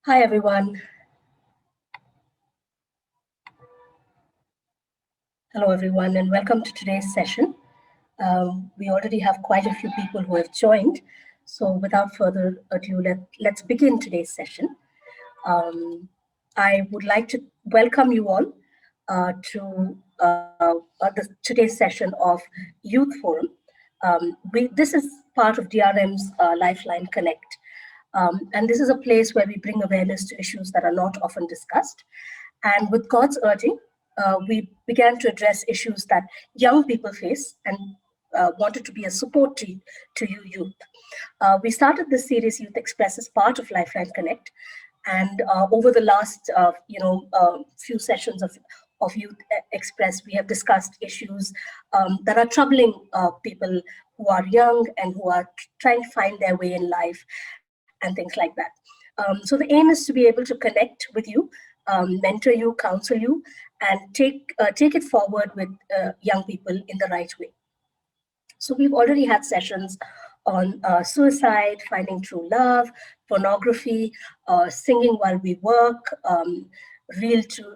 Hi, everyone. Hello, everyone, and welcome to today's session. We already have quite a few people who have joined. So, without further ado, let's begin today's session. Um, I would like to welcome you all to today's session of Youth Forum. This is part of DRM's Lifeline Connect. And this is a place where we bring awareness to issues that are not often discussed. And with God's urging, we began to address issues that young people face and wanted to be a support to you youth. We started this series, Youth Express, as part of Lifeline Connect. And over the last, few sessions of Youth Express, we have discussed issues that are troubling people who are young and who are trying to find their way in life and things like that. So the aim is to be able to connect with you, mentor you, counsel you, and take it forward with young people in the right way. So we've already had sessions on suicide, finding true love, pornography, singing while we work, real to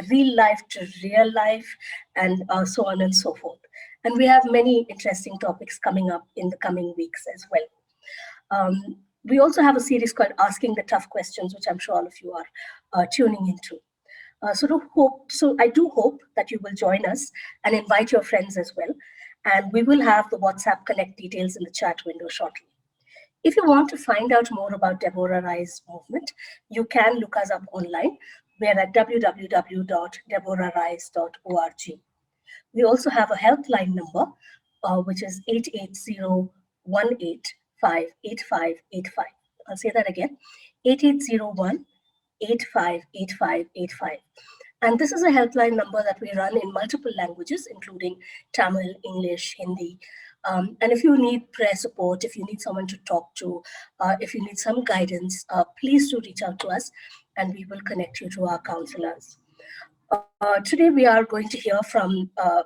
real life to real life, and so on and so forth. And we have many interesting topics coming up in the coming weeks as well. We also have a series called Asking the Tough Questions, which I'm sure all of you are tuning into. So I do hope that you will join us and invite your friends as well. And we will have the WhatsApp Connect details in the chat window shortly. If you want to find out more about Deborah Rise movement, you can look us up online. We're at www.deborahrise.org. We also have a helpline number, which is 880-185-8585. I'll say that again, 8801-858585. And this is a helpline number that we run in multiple languages, including Tamil, English, Hindi. And if you need prayer support, if you need someone to talk to, if you need some guidance, please do reach out to us and we will connect you to our counselors. Today we are going to hear from a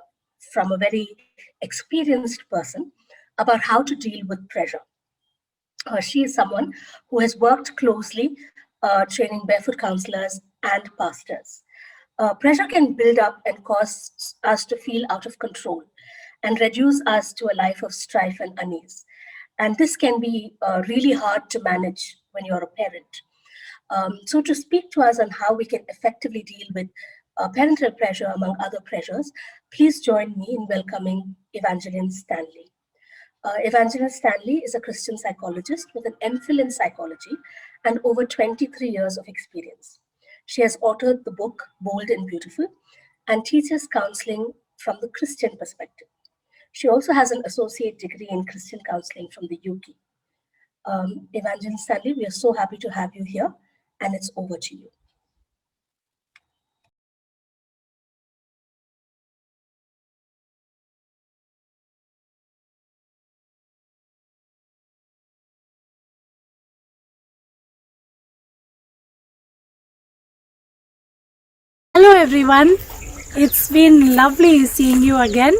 very experienced person about how to deal with pressure. She is someone who has worked closely training barefoot counselors and pastors. Pressure can build up and cause us to feel out of control and reduce us to a life of strife and unease. And this can be really hard to manage when you're a parent. So to speak to us on how we can effectively deal with parental pressure, among other pressures, please join me in welcoming Evangeline Stanley. Evangeline Stanley is a Christian psychologist with an MPhil in psychology and over 23 years of experience. She has authored the book Bold and Beautiful and teaches counseling from the Christian perspective. She also has an associate degree in Christian counseling from the UK. Evangeline Stanley, we are so happy to have you here, and it's over to you. Hello everyone, it's been lovely seeing you again.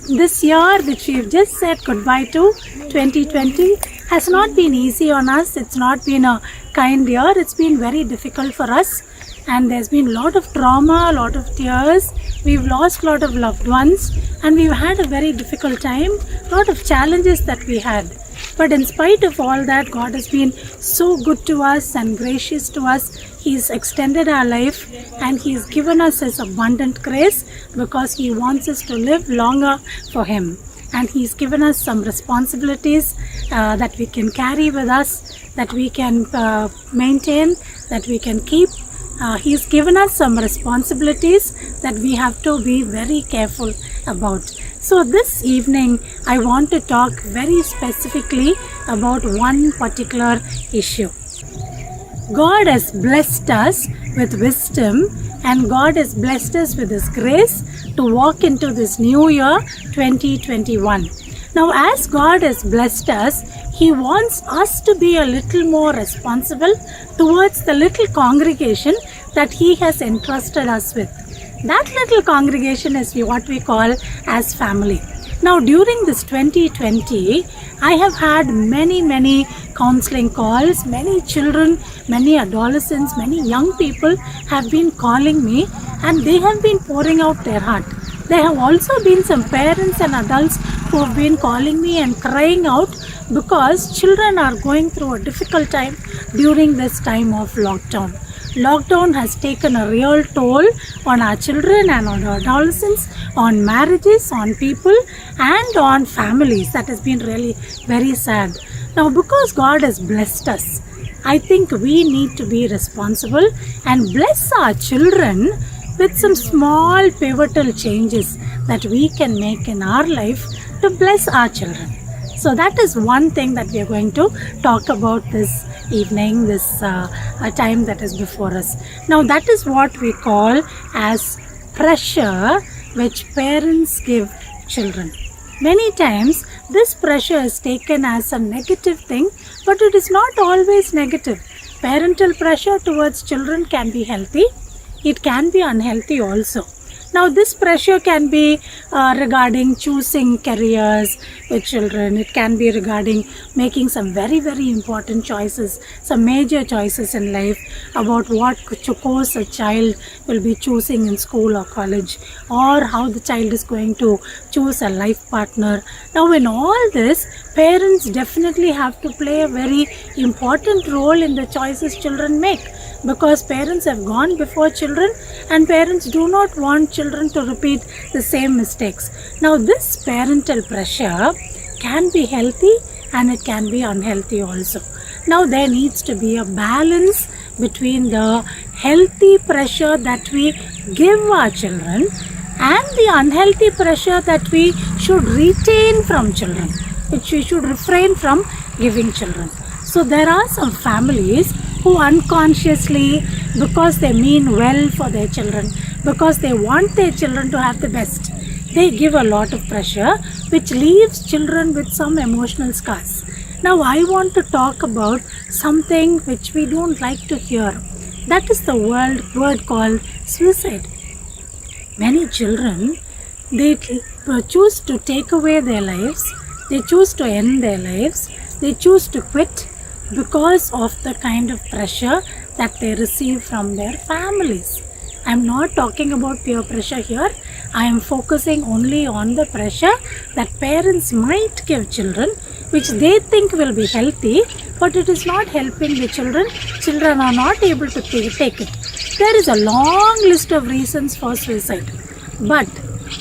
This year which we've just said goodbye to, 2020, has not been easy on us. It's not been a kind year. It's been very difficult for us and there's been a lot of trauma, a lot of tears. We've lost a lot of loved ones and we've had a very difficult time, a lot of challenges that we had. But in spite of all that, God has been so good to us and gracious to us. He's extended our life and He's given us His abundant grace because He wants us to live longer for Him. And He's given us some responsibilities that we can carry with us, that we can maintain, that we can keep. He's given us some responsibilities that we have to be very careful about. So this evening, I want to talk very specifically about one particular issue. God has blessed us with wisdom and God has blessed us with His grace to walk into this new year 2021. Now as God has blessed us, He wants us to be a little more responsible towards the little congregation that He has entrusted us with. That little congregation is what we call as family. Now during this 2020, I have had many counseling calls. Many children, many adolescents, many young people have been calling me, and they have been pouring out their heart. There have also been some parents and adults who have been calling me and crying out because children are going through a difficult time during this time of lockdown. Lockdown has taken a real toll on our children and on our adolescents, on marriages, on people, and on families. That has been really very sad. Now, because God has blessed us, I think we need to be responsible and bless our children with some small pivotal changes that we can make in our life to bless our children. So that is one thing that we are going to talk about this evening, this time that is before us. Now that is what we call as pressure which parents give children. Many times this pressure is taken as a negative thing, but it is not always negative. Parental pressure towards children can be healthy. It can be unhealthy also. Now this pressure can be regarding choosing careers with children. It can be regarding making some very important choices, some major choices in life about what course a child will be choosing in school or college, or how the child is going to choose a life partner. Now in all this, parents definitely have to play a very important role in the choices children make, because parents have gone before children and parents do not want children to repeat the same mistakes. Now this parental pressure can be healthy and it can be unhealthy also. Now there needs to be a balance between the healthy pressure that we give our children and the unhealthy pressure that we should retain from children, which we should refrain from giving children. So there are some families who unconsciously, because they mean well for their children, because they want their children to have the best, they give a lot of pressure, which leaves children with some emotional scars. Now I want to talk about something which we don't like to hear. That is the word called suicide. Many children, they choose to take away their lives, they choose to end their lives, they choose to quit because of the kind of pressure that they receive from their families. I am not talking about peer pressure here. I am focusing only on the pressure that parents might give children, which they think will be healthy, but it is not helping the children. Children are not able to take it. There is a long list of reasons for suicide, but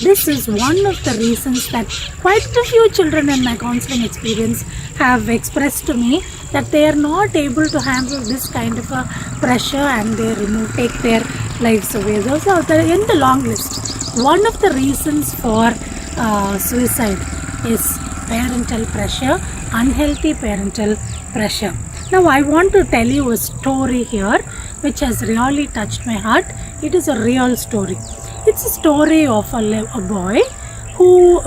this is one of the reasons that quite a few children in my counseling experience have expressed to me, that they are not able to handle this kind of a pressure and they take their lives away. Those are in the long list. One of the reasons for suicide is parental pressure, unhealthy parental pressure. Now I want to tell you a story here which has really touched my heart. It is a real story. It's a story of a boy who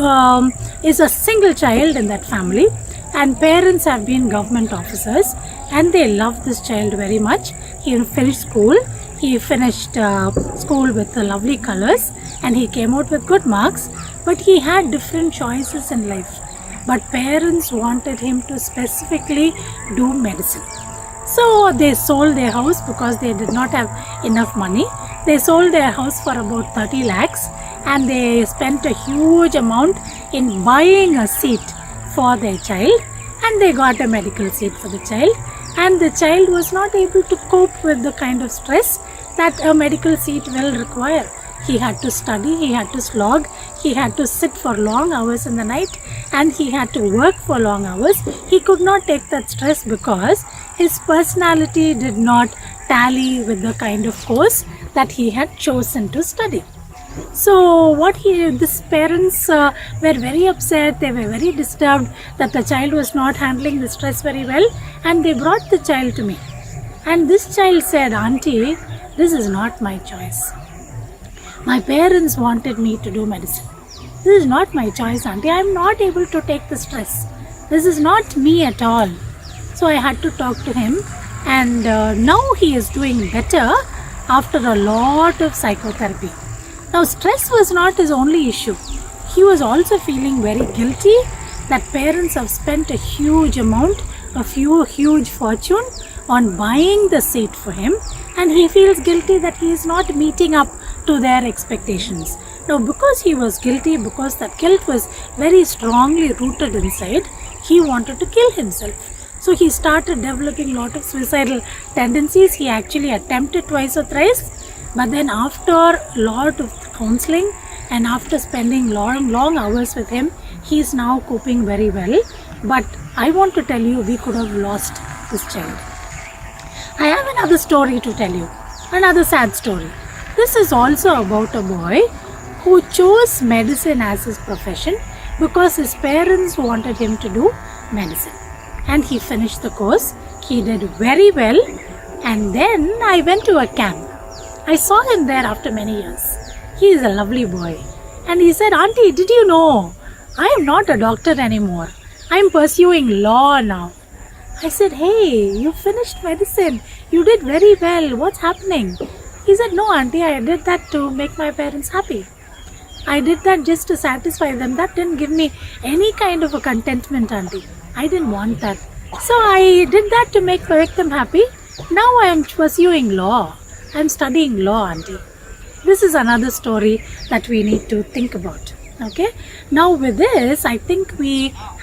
is a single child in that family, and parents have been government officers and they love this child very much. He finished school. He finished school with lovely colors and he came out with good marks, but he had different choices in life. But parents wanted him to specifically do medicine. So they sold their house because they did not have enough money. They sold their house for about 30 lakhs and they spent a huge amount in buying a seat for their child, and they got a medical seat for the child, and the child was not able to cope with the kind of stress that a medical seat will require. He had to study, he had to slog, he had to sit for long hours in the night, and he had to work for long hours. He could not take that stress because his personality did not tally with the kind of course that he had chosen to study. So these parents were very upset, they were very disturbed that the child was not handling the stress very well, and they brought the child to me. And this child said, "Auntie, this is not my choice. My parents wanted me to do medicine. This is not my choice, Auntie. I am not able to take the stress. This is not me at all." So I had to talk to him, and now he is doing better after a lot of psychotherapy. Now stress was not his only issue. he was also feeling very guilty that parents have spent a huge amount, huge fortune on buying the seat for him, and he feels guilty that he is not meeting up to their expectations. Now, because he was guilty, because that guilt was very strongly rooted inside, he wanted to kill himself. So he started developing a lot of suicidal tendencies. He actually attempted twice or thrice, but then after a lot of counseling and after spending long hours with him, he is now coping very well. But I want to tell you, we could have lost this child. I have another story to tell you, another sad story. This is also about a boy who chose medicine as his profession because his parents wanted him to do medicine. And he finished the course. He did very well. And then I went to a camp. I saw him there after many years. He is a lovely boy. And he said, "Auntie, did you know I am not a doctor anymore. I am pursuing law now." I said, "Hey, you finished medicine. You did very well. What's happening?" He said, "No, Auntie, I did that to make my parents happy. I did that just to satisfy them. That didn't give me any kind of a contentment, Auntie. I didn't want that. So I did that to make them happy. Now I am pursuing law. I am studying law, Auntie." This is another story that we need to think about. Okay. Now with this, I think we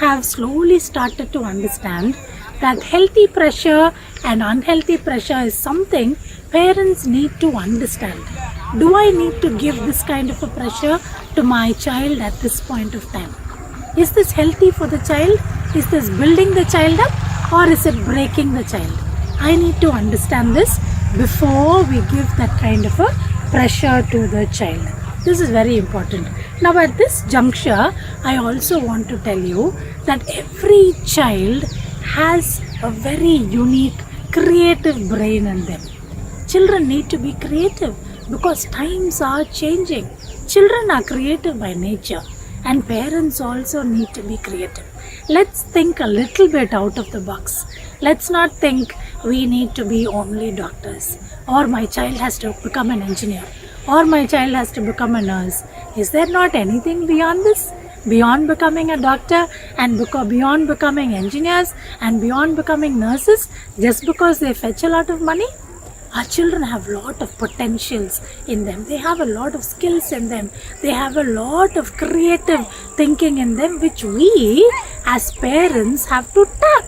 have slowly started to understand that healthy pressure and unhealthy pressure is something parents need to understand. Do I need to give this kind of a pressure to my child at this point of time? Is this healthy for the child? Is this building the child up, or is it breaking the child? I need to understand this before we give that kind of a pressure to the child. This is very important. Now at this juncture, I also want to tell you that every child has a very unique, creative brain in them. Children need to be creative because times are changing. Children are creative by nature, and parents also need to be creative. Let's think a little bit out of the box. Let's not think we need to be only doctors, or my child has to become an engineer, or my child has to become a nurse. Is there not anything beyond this? Beyond becoming a doctor and beyond becoming engineers and beyond becoming nurses, just because they fetch a lot of money? Our children have a lot of potentials in them. They have a lot of skills in them. They have a lot of creative thinking in them, which we as parents have to tap.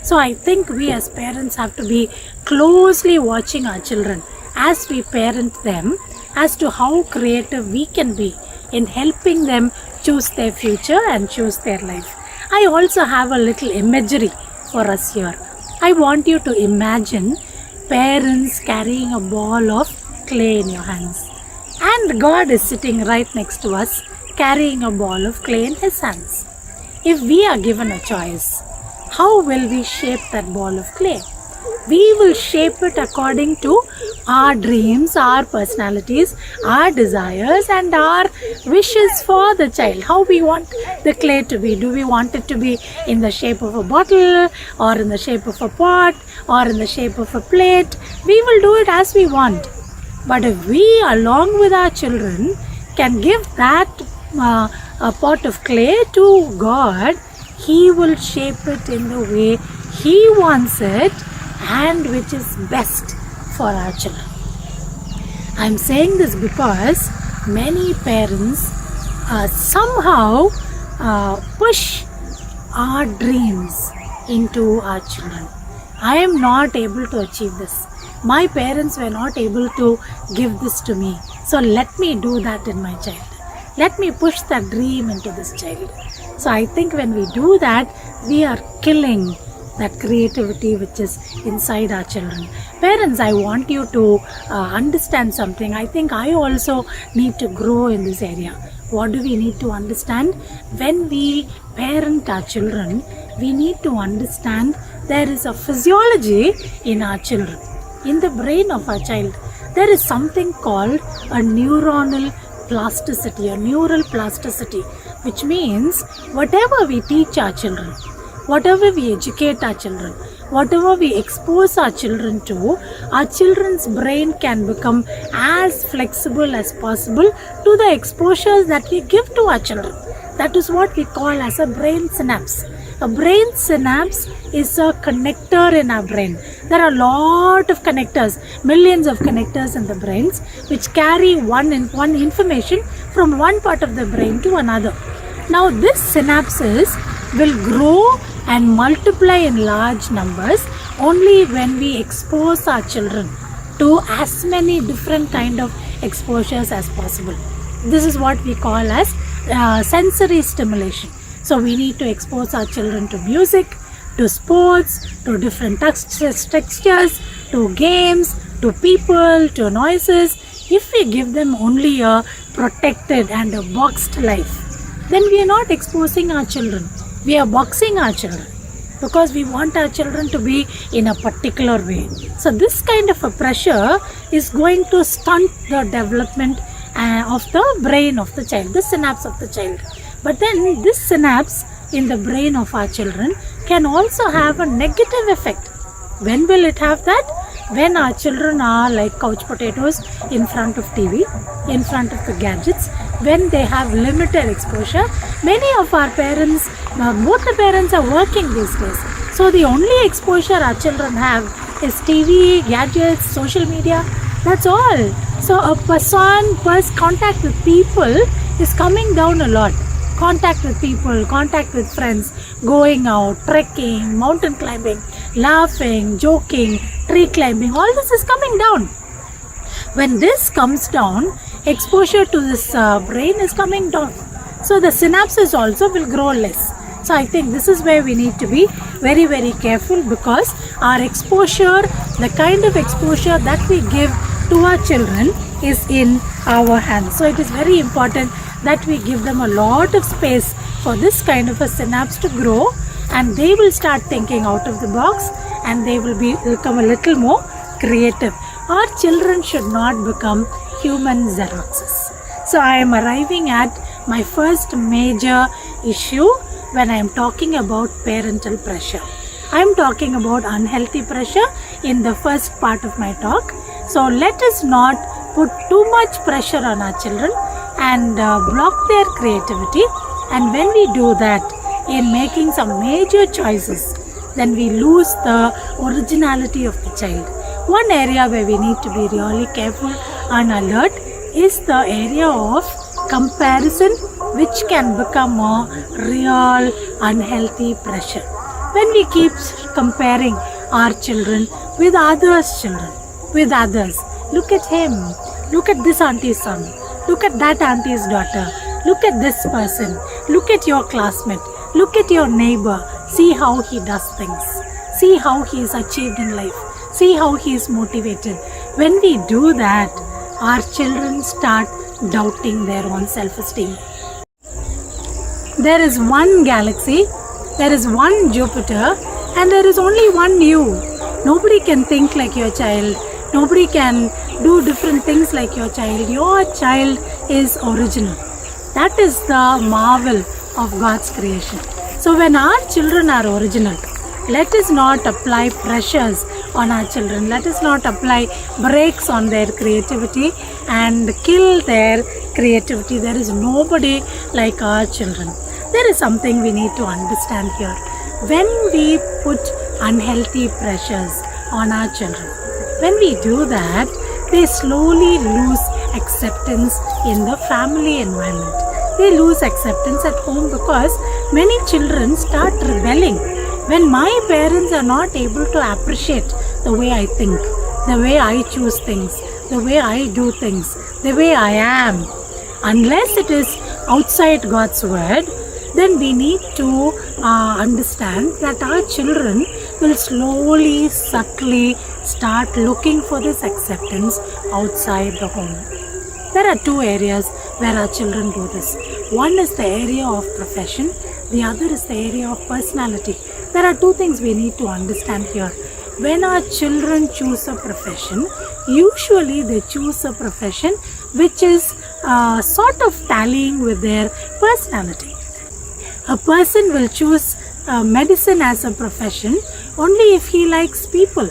So I think we as parents have to be closely watching our children as we parent them as to how creative we can be in helping them choose their future and choose their life. I also have a little imagery for us here. I want you to imagine parents carrying a ball of clay in your hands, and God is sitting right next to us carrying a ball of clay in his hands. If we are given a choice, how will we shape that ball of clay? We will shape it according to our dreams, our personalities, our desires, and our wishes for the child. How we want the clay to be. Do we want it to be in the shape of a bottle, or in the shape of a pot, or in the shape of a plate? We will do it as we want. But if we, along with our children, can give that a pot of clay to God, He will shape it in the way He wants it, and which is best for our children. I am saying this because many parents somehow push our dreams into our children. I am not able to achieve this. My parents were not able to give this to me. So let me do that in my child. Let me push that dream into this child. So I think when we do that, we are killing that creativity which is inside our children. Parents, I want you to understand something. I think I also need to grow in this area. What do we need to understand? When we parent our children, we need to understand there is a physiology in our children, in the brain of our child. There is something called a neuronal plasticity, a neural plasticity, which means whatever we teach our children, whatever we educate our children, whatever we expose our children to, our children's brain can become as flexible as possible to the exposures that we give to our children. That is what we call as a brain synapse. A brain synapse is a connector in our brain. There are a lot of connectors, millions of connectors in the brains, which carry one information from one part of the brain to another. Now this synapses will grow and multiply in large numbers only when we expose our children to as many different kind of exposures as possible. This is what we call as sensory stimulation. So we need to expose our children to music, to sports, to different textures, to games, to people, to noises. If we give them only a protected and a boxed life, then we are not exposing our children. We are boxing our children because we want our children to be in a particular way. So this kind of a pressure is going to stunt the development of the brain of the child, the synapse of the child. But then this synapse in the brain of our children can also have a negative effect. When will it have that? When our children are like couch potatoes in front of TV, in front of the gadgets, when they have limited exposure. Many of our parents, both the parents are working these days. So the only exposure our children have is TV, gadgets, social media. That's all. So a person's contact with people is coming down a lot. Contact with people, contact with friends, going out, trekking, mountain climbing, laughing, joking, tree climbing, all this is coming down. When this comes down, exposure to this brain is coming down. So the synapses also will grow less. So I think this is where we need to be very, very careful, because our exposure, the kind of exposure that we give to our children is in our hands. So it is very important that we give them a lot of space for this kind of a synapse to grow, and they will start thinking out of the box, and they will become a little more creative. Our children should not become human Xeroxes. So I am arriving at my first major issue when I am talking about parental pressure. I am talking about unhealthy pressure in the first part of my talk. So let us not put too much pressure on our children and block their creativity. And when we do that in making some major choices, then we lose the originality of the child. One area where we need to be really careful and alert is the area of comparison, which can become a real unhealthy pressure. When we keep comparing our children with others' children, with others, look at him, look at this auntie's son, look at that auntie's daughter, look at this person, look at your classmate, look at your neighbor, see how he does things, see how he is achieved in life, see how he is motivated. When we do that, our children start doubting their own self-esteem. There is one galaxy, there is one Jupiter, and there is only one you. Nobody can think like your child. Nobody can do different things like your child. Your child is original. That is the marvel of God's creation. So when our children are original, let us not apply pressures on our children. Let us not apply brakes on their creativity and kill their creativity. There is nobody like our children. There is something we need to understand here. When we put unhealthy pressures on our children, when we do that, they slowly lose acceptance in the family environment. They lose acceptance at home because many children start rebelling. When my parents are not able to appreciate the way I think, the way I choose things, the way I do things, the way I am, unless it is outside God's word, then we need to understand that our children will slowly, subtly start looking for this acceptance outside the home. There are two areas where our children do this. One is the area of profession, the other is the area of personality. There are two things we need to understand here. When our children choose a profession, usually they choose a profession which is sort of tallying with their personality. A person will choose medicine as a profession only if he likes people.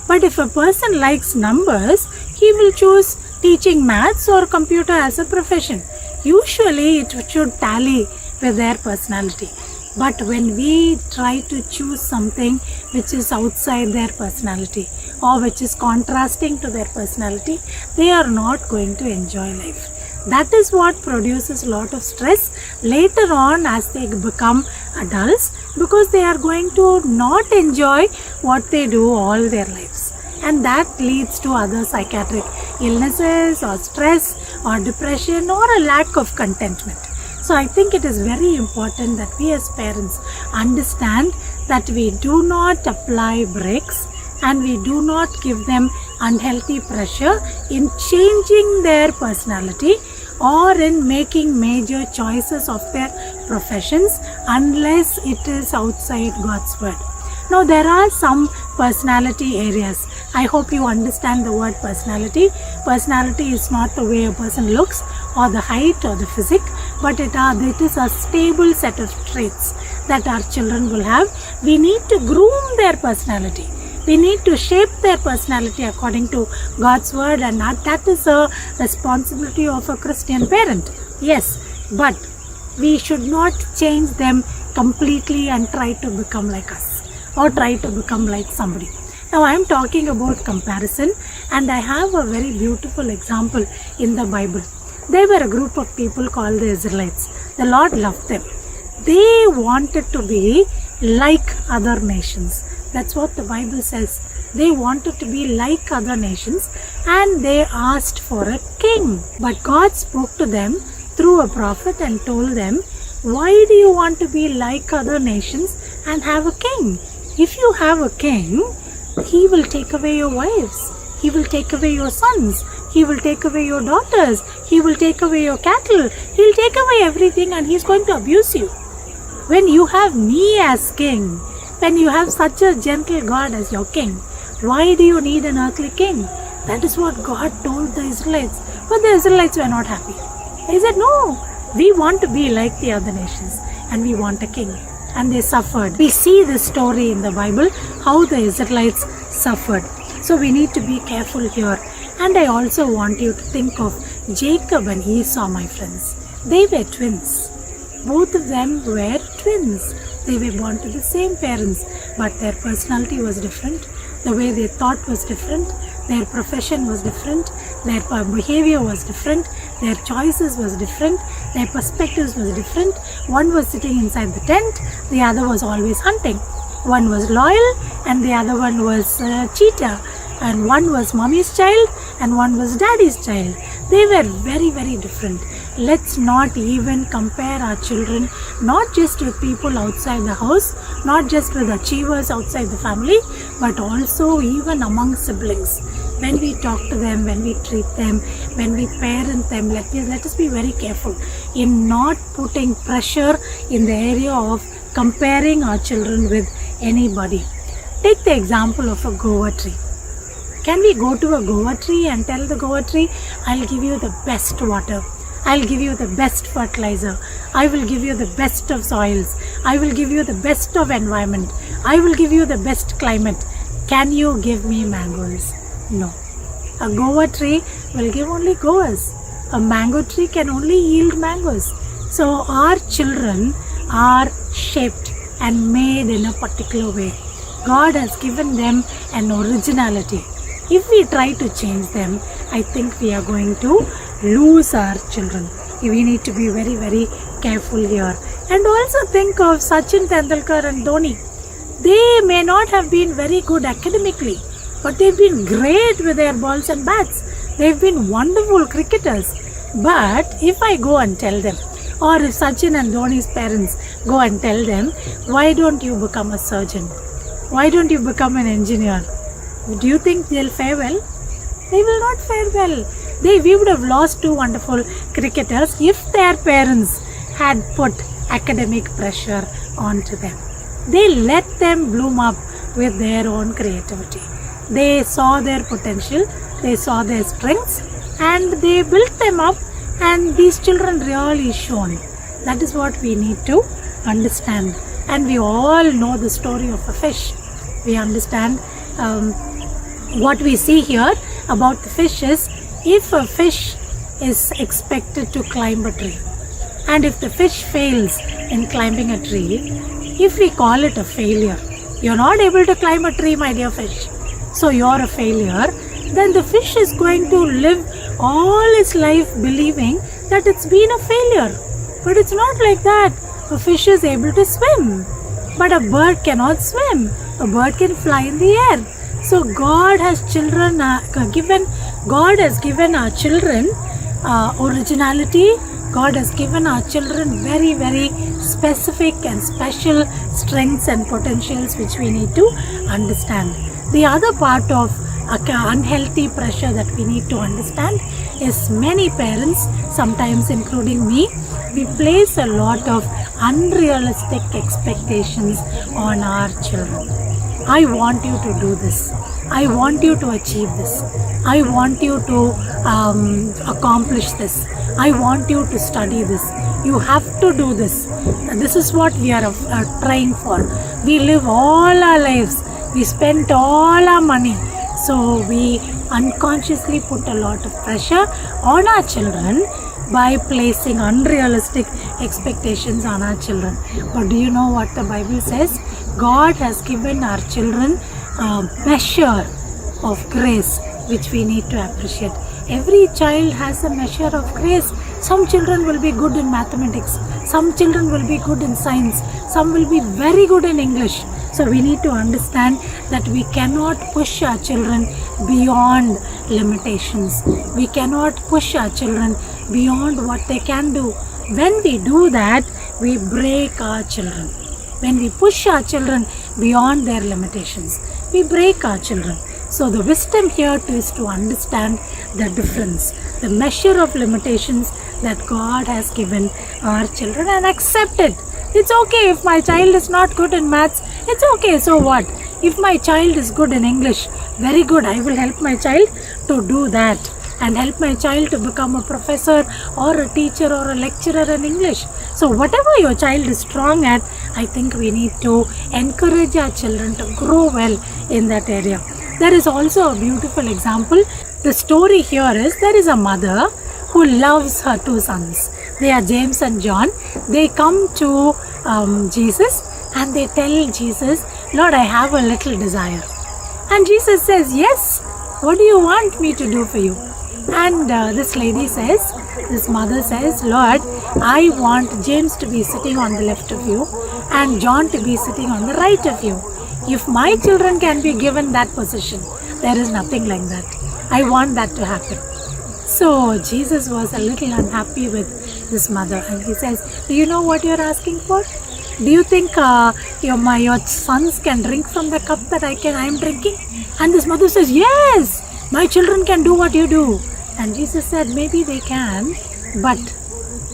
But if a person likes numbers, he will choose teaching maths or computer as a profession. Usually it should tally with their personality. But when we try to choose something which is outside their personality or which is contrasting to their personality, they are not going to enjoy life. That is what produces a lot of stress later on as they become adults, because they are going to not enjoy what they do all their lives. And that leads to other psychiatric illnesses or stress or depression or a lack of contentment. So I think it is very important that we as parents understand that we do not apply brakes and we do not give them unhealthy pressure in changing their personality or in making major choices of their professions unless it is outside God's word. Now there are some personality areas. I hope you understand the word personality. Personality is not the way a person looks or the height or the physique, but it is a stable set of traits that our children will have. We need to groom their personality. We need to shape their personality according to God's word, and that is a responsibility of a Christian parent. Yes, but we should not change them completely and try to become like us or try to become like somebody. Now I am talking about comparison, and I have a very beautiful example in the Bible. They were a group of people called the Israelites. The Lord loved them. They wanted to be like other nations. That's what the Bible says. They wanted to be like other nations and they asked for a king. But God spoke to them through a prophet and told them, why do you want to be like other nations and have a king? If you have a king, he will take away your wives. He will take away your sons. He will take away your daughters. He will take away your cattle. He'll take away everything and he's going to abuse you. When you have me as king, when you have such a gentle God as your king, why do you need an earthly king? That is what God told the Israelites. But the Israelites were not happy. They said, no, we want to be like the other nations and we want a king. And they suffered. We see this story in the Bible, how the Israelites suffered. So we need to be careful here. And I also want you to think of Jacob and Esau, my friends. They were twins. Both of them were twins. They were born to the same parents, but their personality was different. The way they thought was different. Their profession was different. Their behavior was different. Their choices was different. Their perspectives was different. One was sitting inside the tent. The other was always hunting. One was loyal and the other one was a cheater. And one was mommy's child and one was daddy's child. They were very, very different. Let's not even compare our children, not just with people outside the house, not just with achievers outside the family, but also even among siblings. When we talk to them, when we treat them, when we parent them, let us be very careful in not putting pressure in the area of comparing our children with anybody. Take the example of a guava tree. Can we go to a guava tree and tell the guava tree, I'll give you the best water, I'll give you the best fertilizer, I will give you the best of soils, I will give you the best of environment, I will give you the best climate. Can you give me mangoes? No. A guava tree will give only guavas. A mango tree can only yield mangoes. So our children are shaped and made in a particular way. God has given them an originality. If we try to change them, I think we are going to lose our children. We need to be very, very careful here. And also think of Sachin Tendulkar and Dhoni. They may not have been very good academically, but they've been great with their balls and bats. They've been wonderful cricketers. But if I go and tell them, or if Sachin and Dhoni's parents go and tell them, why don't you become a surgeon? Why don't you become an engineer? Do you think they'll fare well? They will not fare well. We would have lost two wonderful cricketers if their parents had put academic pressure onto them. They let them bloom up with their own creativity. They saw their potential, they saw their strengths, and they built them up, and these children really shone. That is what we need to understand. And we all know the story of a fish. We understand what we see here about the fish is, if a fish is expected to climb a tree And if the fish fails in climbing a tree, if we call it a failure, you're not able to climb a tree, my dear fish, so you're a failure, then the fish is going to live all its life believing that it's been a failure. But it's not like that. A fish is able to swim, but a bird cannot swim. A bird can fly in the air. So God has given our children originality. God has given our children very, very specific and special strengths and potentials which we need to understand. The other part of unhealthy pressure that we need to understand is many parents, sometimes including me, we place a lot of unrealistic expectations on our children. I want you to do this. I want you to achieve this. I want you to accomplish this. I want you to study this. You have to do this. This is what we are trying for. We live all our lives. We spend all our money. So we unconsciously put a lot of pressure on our children by placing unrealistic expectations on our children. But do you know what the Bible says? God has given our children a measure of grace which we need to appreciate. Every child has a measure of grace. Some children will be good in mathematics. Some children will be good in science. Some will be very good in English. So we need to understand that we cannot push our children beyond limitations. We cannot push our children beyond what they can do. When we do that, we break our children. When we push our children beyond their limitations, we break our children. So the wisdom here is to understand the difference, the measure of limitations that God has given our children, and accept it. It's okay if my child is not good in maths. It's okay, so what? If my child is good in English, very good, I will help my child to do that and help my child to become a professor or a teacher or a lecturer in English. So whatever your child is strong at, I think we need to encourage our children to grow well in that area. There is also a beautiful example. The story here is there is a mother who loves her two sons. They are James and John. They come to Jesus and they tell Jesus, Lord, I have a little desire. And Jesus says, yes, what do you want me to do for you? And this lady says, this mother says, Lord, I want James to be sitting on the left of you and John to be sitting on the right of you. If my children can be given that position, there is nothing like that. I want that to happen. So Jesus was a little unhappy with this mother and he says, do you know what you're asking for? Do you think your sons can drink from the cup that I am drinking? And this mother says, yes, my children can do what you do. And Jesus said, maybe they can, but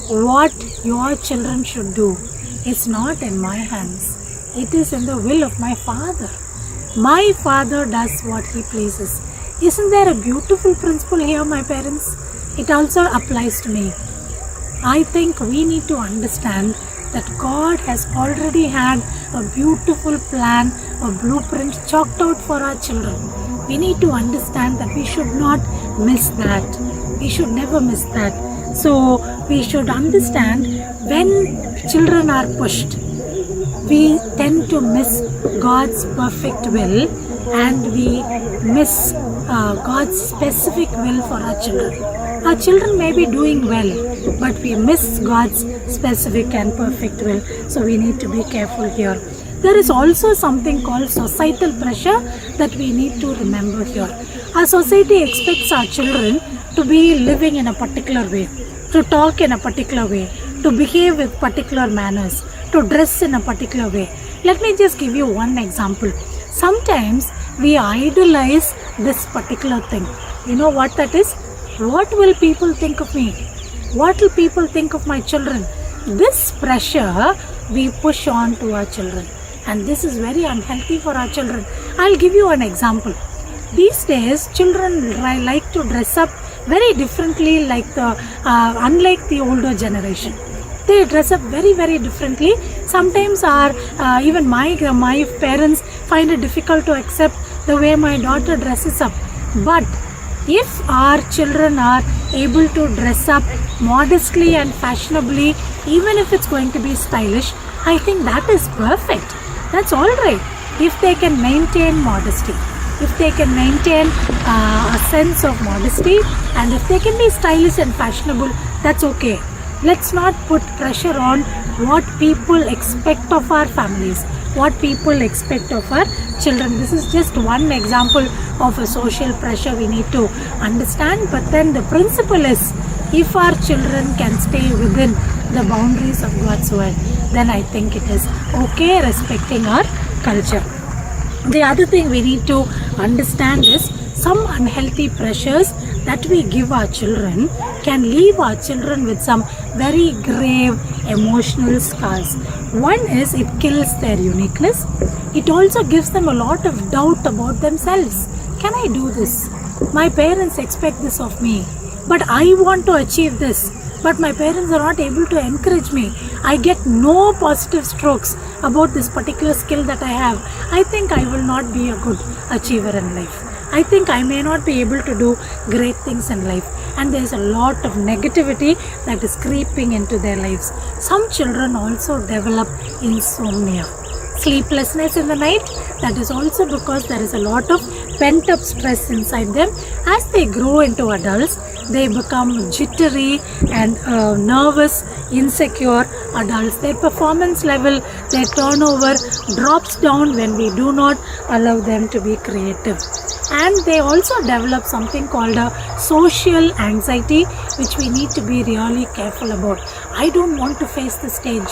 what your children should do is not in my hands. It is in the will of my Father. My Father does what He pleases. Isn't there a beautiful principle here, my parents? It also applies to me. I think we need to understand that God has already had a beautiful plan, a blueprint chalked out for our children. We need to understand that we should not miss that. We should never miss that. So we should understand when children are pushed, we tend to miss God's perfect will and we miss God's specific will for our children. Our children may be doing well, but we miss God's specific and perfect will. So we need to be careful here. There is also something called societal pressure that we need to remember here. Our society expects our children to be living in a particular way, to talk in a particular way, to behave with particular manners, to dress in a particular way. Let me just give you one example. Sometimes we idolize this particular thing. You know what that is? What will people think of me? What will people think of my children? This pressure we push on to our children, and this is very unhealthy for our children. I'll give you an example. These days, children like to dress up very differently, unlike the older generation. They dress up very, very differently. Sometimes even my parents find it difficult to accept the way my daughter dresses up. But if our children are able to dress up modestly and fashionably even if it's going to be stylish, I think that is perfect. That's all right. If they can maintain modesty, if they can maintain a sense of modesty, and if they can be stylish and fashionable, that's okay. Let's not put pressure on what people expect of our families, what people expect of our children. This is just one example of a social pressure we need to understand. But then the principle is, if our children can stay within the boundaries of God's word, then I think it is okay respecting our culture. The other thing we need to understand is some unhealthy pressures that we give our children can leave our children with some very grave emotional scars. One is it kills their uniqueness. It also gives them a lot of doubt about themselves. Can I do this? My parents expect this of me, but I want to achieve this. But my parents are not able to encourage me. I get no positive strokes about this particular skill that I have. I think I will not be a good achiever in life. I think I may not be able to do great things in life. And there's a lot of negativity that is creeping into their lives. Some children also develop insomnia, sleeplessness in the night. That is also because there is a lot of pent up stress inside them. As they grow into adults, they become jittery and nervous, insecure adults. Their performance level, their turnover drops down when we do not allow them to be creative. And they also develop something called a social anxiety, which we need to be really careful about. I don't want to face the stage.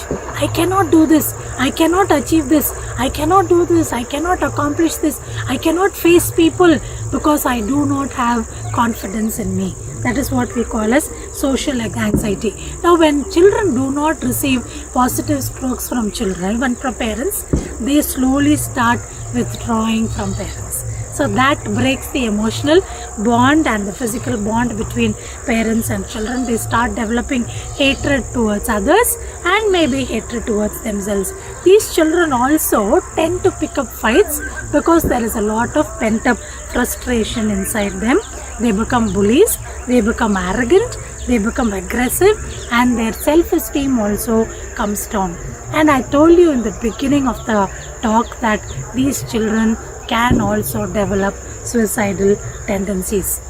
I cannot do this. I cannot achieve this. I cannot do this. I cannot accomplish this. I cannot face people because I do not have confidence in me. That is what we call as social anxiety. Now, when children do not receive positive strokes from parents, they slowly start withdrawing from parents. So that breaks the emotional bond and the physical bond between parents and children. They start developing hatred towards others and maybe hatred towards themselves. These children also tend to pick up fights because there is a lot of pent-up frustration inside them. They become bullies, they become arrogant, they become aggressive, and their self-esteem also comes down. And I told you in the beginning of the talk that these children can also develop suicidal tendencies.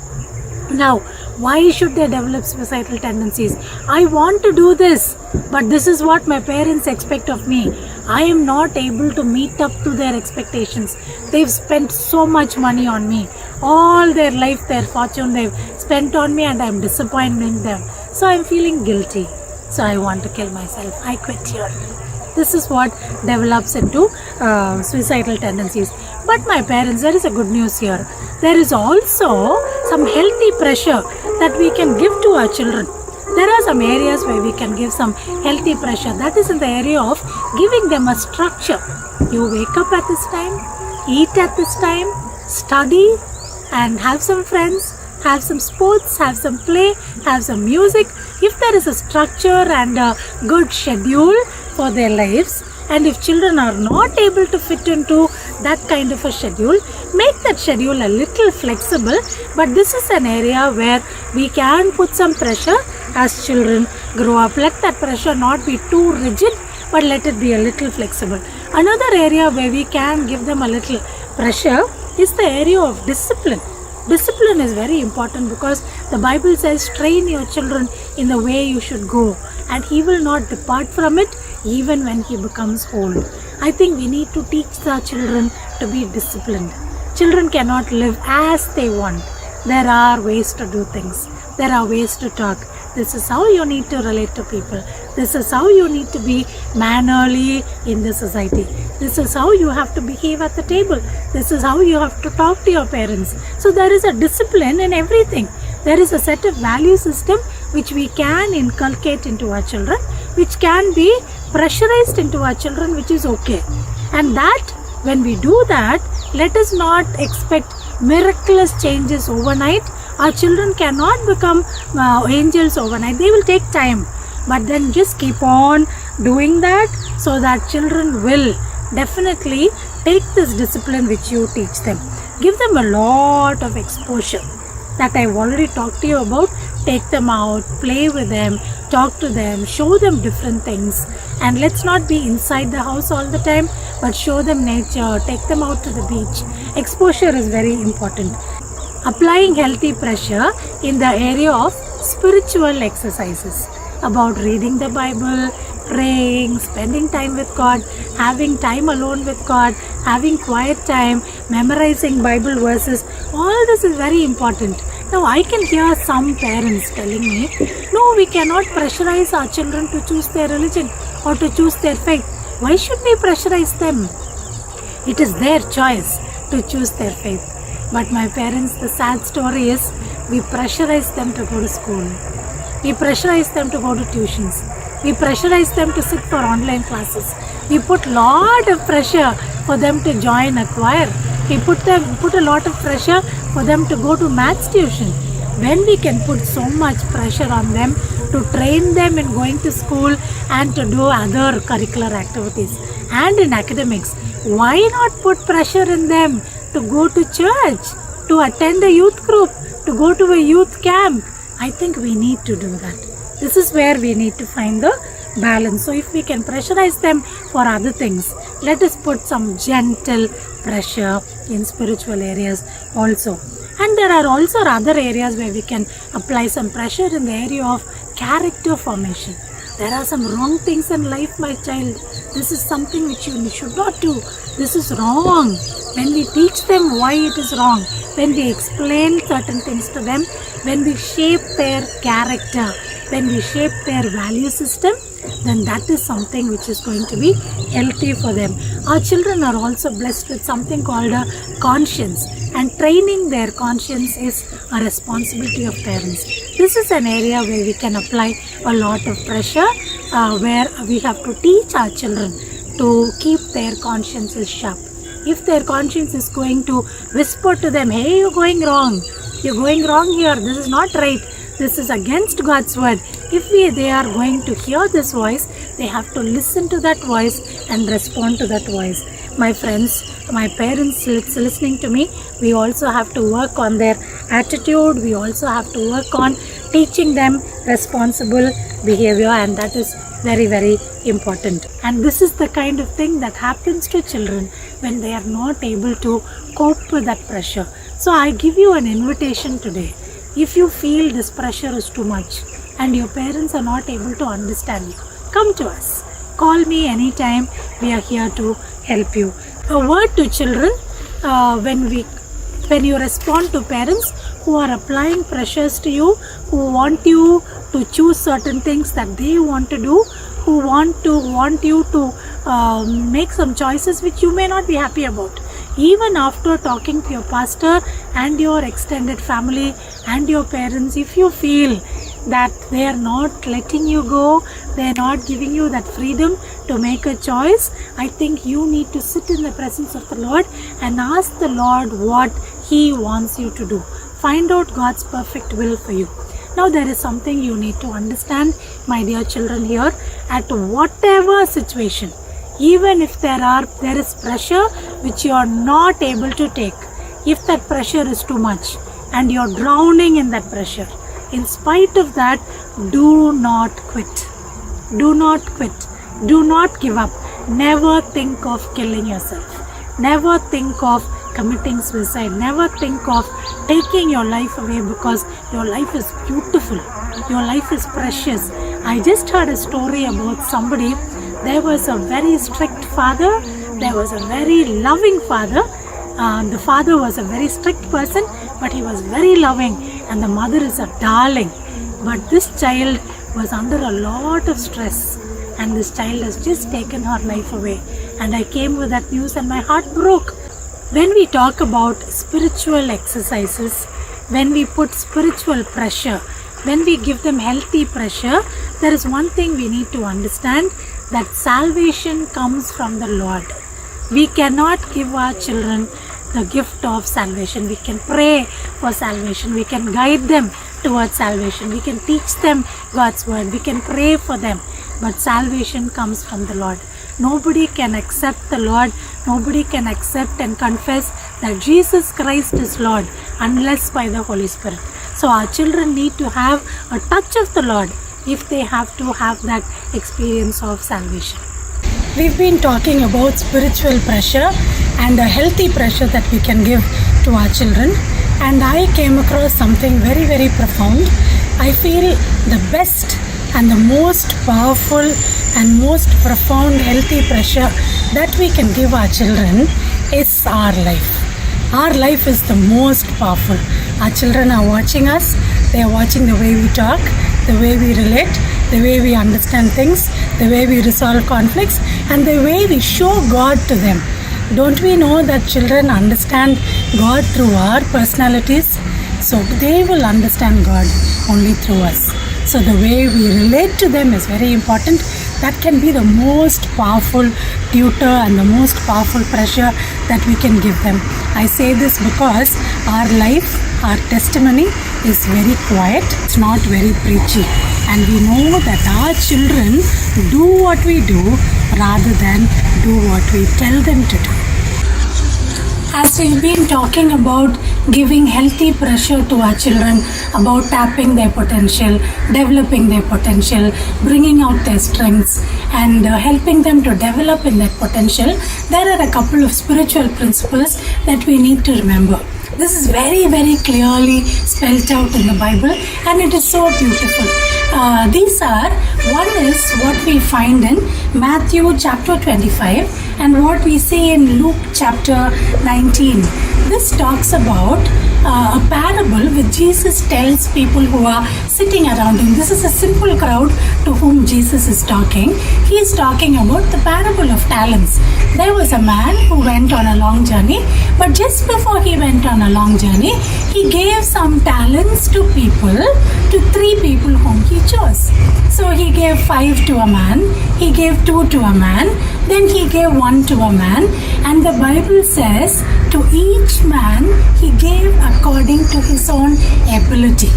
Now, why should they develop suicidal tendencies? I want to do this, but this is what my parents expect of me. I am not able to meet up to their expectations. They've spent so much money on me. All their life, their fortune they've spent on me, and I'm disappointing them. So I'm feeling guilty. So I want to kill myself. I quit here. This is what develops into suicidal tendencies. But my parents, there is a good news here. There is also some healthy pressure that we can give to our children. There are some areas where we can give some healthy pressure. That is in the area of giving them a structure. You wake up at this time, eat at this time, study and have some friends, have some sports, have some play, have some music. If there is a structure and a good schedule for their lives, and if children are not able to fit into that kind of a schedule, make that schedule a little flexible. But this is an area where we can put some pressure as children grow up. Let that pressure not be too rigid, but let it be a little flexible. Another area where we can give them a little pressure is the area of discipline. Discipline is very important because the Bible says, train your children in the way you should go, and he will not depart from it even when he becomes old. I think we need to teach the children to be disciplined. Children cannot live as they want. There are ways to do things. There are ways to talk. This is how you need to relate to people. This is how you need to be mannerly in the society. This is how you have to behave at the table. This is how you have to talk to your parents. So there is a discipline in everything. There is a set of value system which we can inculcate into our children, which can be pressurized into our children, which is okay. And that, when we do that, let us not expect miraculous changes overnight. Our children cannot become angels overnight. They will take time. But then just keep on doing that so that children will definitely take this discipline which you teach them. Give them a lot of exposure that I've already talked to you about. Take them out, play with them, talk to them, show them different things, and let's not be inside the house all the time, but show them nature, take them out to the beach. Exposure is very important. Applying healthy pressure in the area of spiritual exercises about reading the Bible, praying, spending time with God, having time alone with God, having quiet time, memorizing Bible verses. All this is very important. Now I can hear some parents telling me, no, we cannot pressurize our children to choose their religion or to choose their faith. Why should we pressurize them? It is their choice to choose their faith. But my parents, the sad story is, we pressurize them to go to school. We pressurize them to go to tuitions. We pressurize them to sit for online classes. We put lot of pressure for them to join a choir. We put a lot of pressure for them to go to maths tuition. When we can put so much pressure on them to train them in going to school and to do other curricular activities and in academics, why not put pressure in them to go to church, to attend a youth group, to go to a youth camp? I think we need to do that. This is where we need to find the balance. So if we can pressurize them for other things, let us put some gentle pressure in spiritual areas also. And there are also other areas where we can apply some pressure in the area of character formation. There are some wrong things in life, my child. This is something which you should not do. This is wrong. When we teach them why it is wrong, when we explain certain things to them, when we shape their character, when we shape their value system, then that is something which is going to be healthy for them. Our children are also blessed with something called a conscience, and training their conscience is a responsibility of parents. This is an area where we can apply a lot of pressure, where we have to teach our children to keep their consciences sharp. If their conscience is going to whisper to them, hey, you're going wrong here, this is not right, this is against God's word. If they are going to hear this voice, they have to listen to that voice and respond to that voice. My friends, my parents listening to me, we also have to work on their attitude. We also have to work on teaching them responsible behavior, and that is very, very important. And this is the kind of thing that happens to children when they are not able to cope with that pressure. So I give you an invitation today. If you feel this pressure is too much and your parents are not able to understand you, come to us. Call me anytime. We are here to help you. A word to children, when you respond to parents who are applying pressures to you, who want you to choose certain things that they want to do, who want you to make some choices which you may not be happy about. Even after talking to your pastor and your extended family and your parents, if you feel that they are not letting you go, they are not giving you that freedom to make a choice, I think you need to sit in the presence of the Lord and ask the Lord what He wants you to do. Find out God's perfect will for you. Now there is something you need to understand, my dear children here, at whatever situation, even if there is pressure which you are not able to take, if that pressure is too much and you are drowning in that pressure, in spite of that, do not quit. Do not quit. Do not give up. Never think of killing yourself. Never think of committing suicide. Never think of taking your life away, because your life is beautiful. Your life is precious. I just heard a story about somebody. There was a very strict father. There was a very loving father. The father was a very strict person, but he was very loving, and the mother is a darling. But this child was under a lot of stress, and this child has just taken her life away. And I came with that news and my heart broke. When we talk about spiritual exercises, when we put spiritual pressure, when we give them healthy pressure, there is one thing we need to understand, that salvation comes from the Lord. We cannot give our children the gift of salvation. We can pray for salvation. We can guide them towards salvation. We can teach them God's word. We can pray for them. But salvation comes from the Lord. Nobody can accept the Lord. Nobody can accept and confess that Jesus Christ is Lord unless by the Holy Spirit. So our children need to have a touch of the Lord. if they have to have that experience of salvation. We've been talking about spiritual pressure and a healthy pressure that we can give to our children, and I came across something very, very profound. I feel the best and the most powerful and most profound healthy pressure that we can give our children is our life. Our life is the most powerful. Our children are watching us. They are watching the way we talk, the way we relate, the way we understand things, the way we resolve conflicts, and the way we show God to them. Don't we know that children understand God through our personalities? So they will understand God only through us. So the way we relate to them is very important. That can be the most powerful tutor and the most powerful pressure that we can give them. I say this because our life, our testimony is very quiet. It's not very preachy. And we know that our children do what we do rather than do what we tell them to do. As we've been talking about giving healthy pressure to our children, about tapping their potential, developing their potential, bringing out their strengths, and helping them to develop in that potential, there are a couple of spiritual principles that we need to remember. This is very, very clearly spelled out in the Bible, and it is so beautiful. These are, one is what we find in Matthew chapter 25 and what we see in Luke chapter 19. This talks about a parable which Jesus tells people who are sitting around him. This is a simple crowd to whom Jesus is talking. He is talking about the parable of talents. There was a man who went on a long journey, but just before he went on a long journey, he gave some talents to people, to 3 people whom he chose. So he gave 5 to a man, he gave 2 to a man, then he gave 1 to a man, and the Bible says to each man he gave according to his own ability.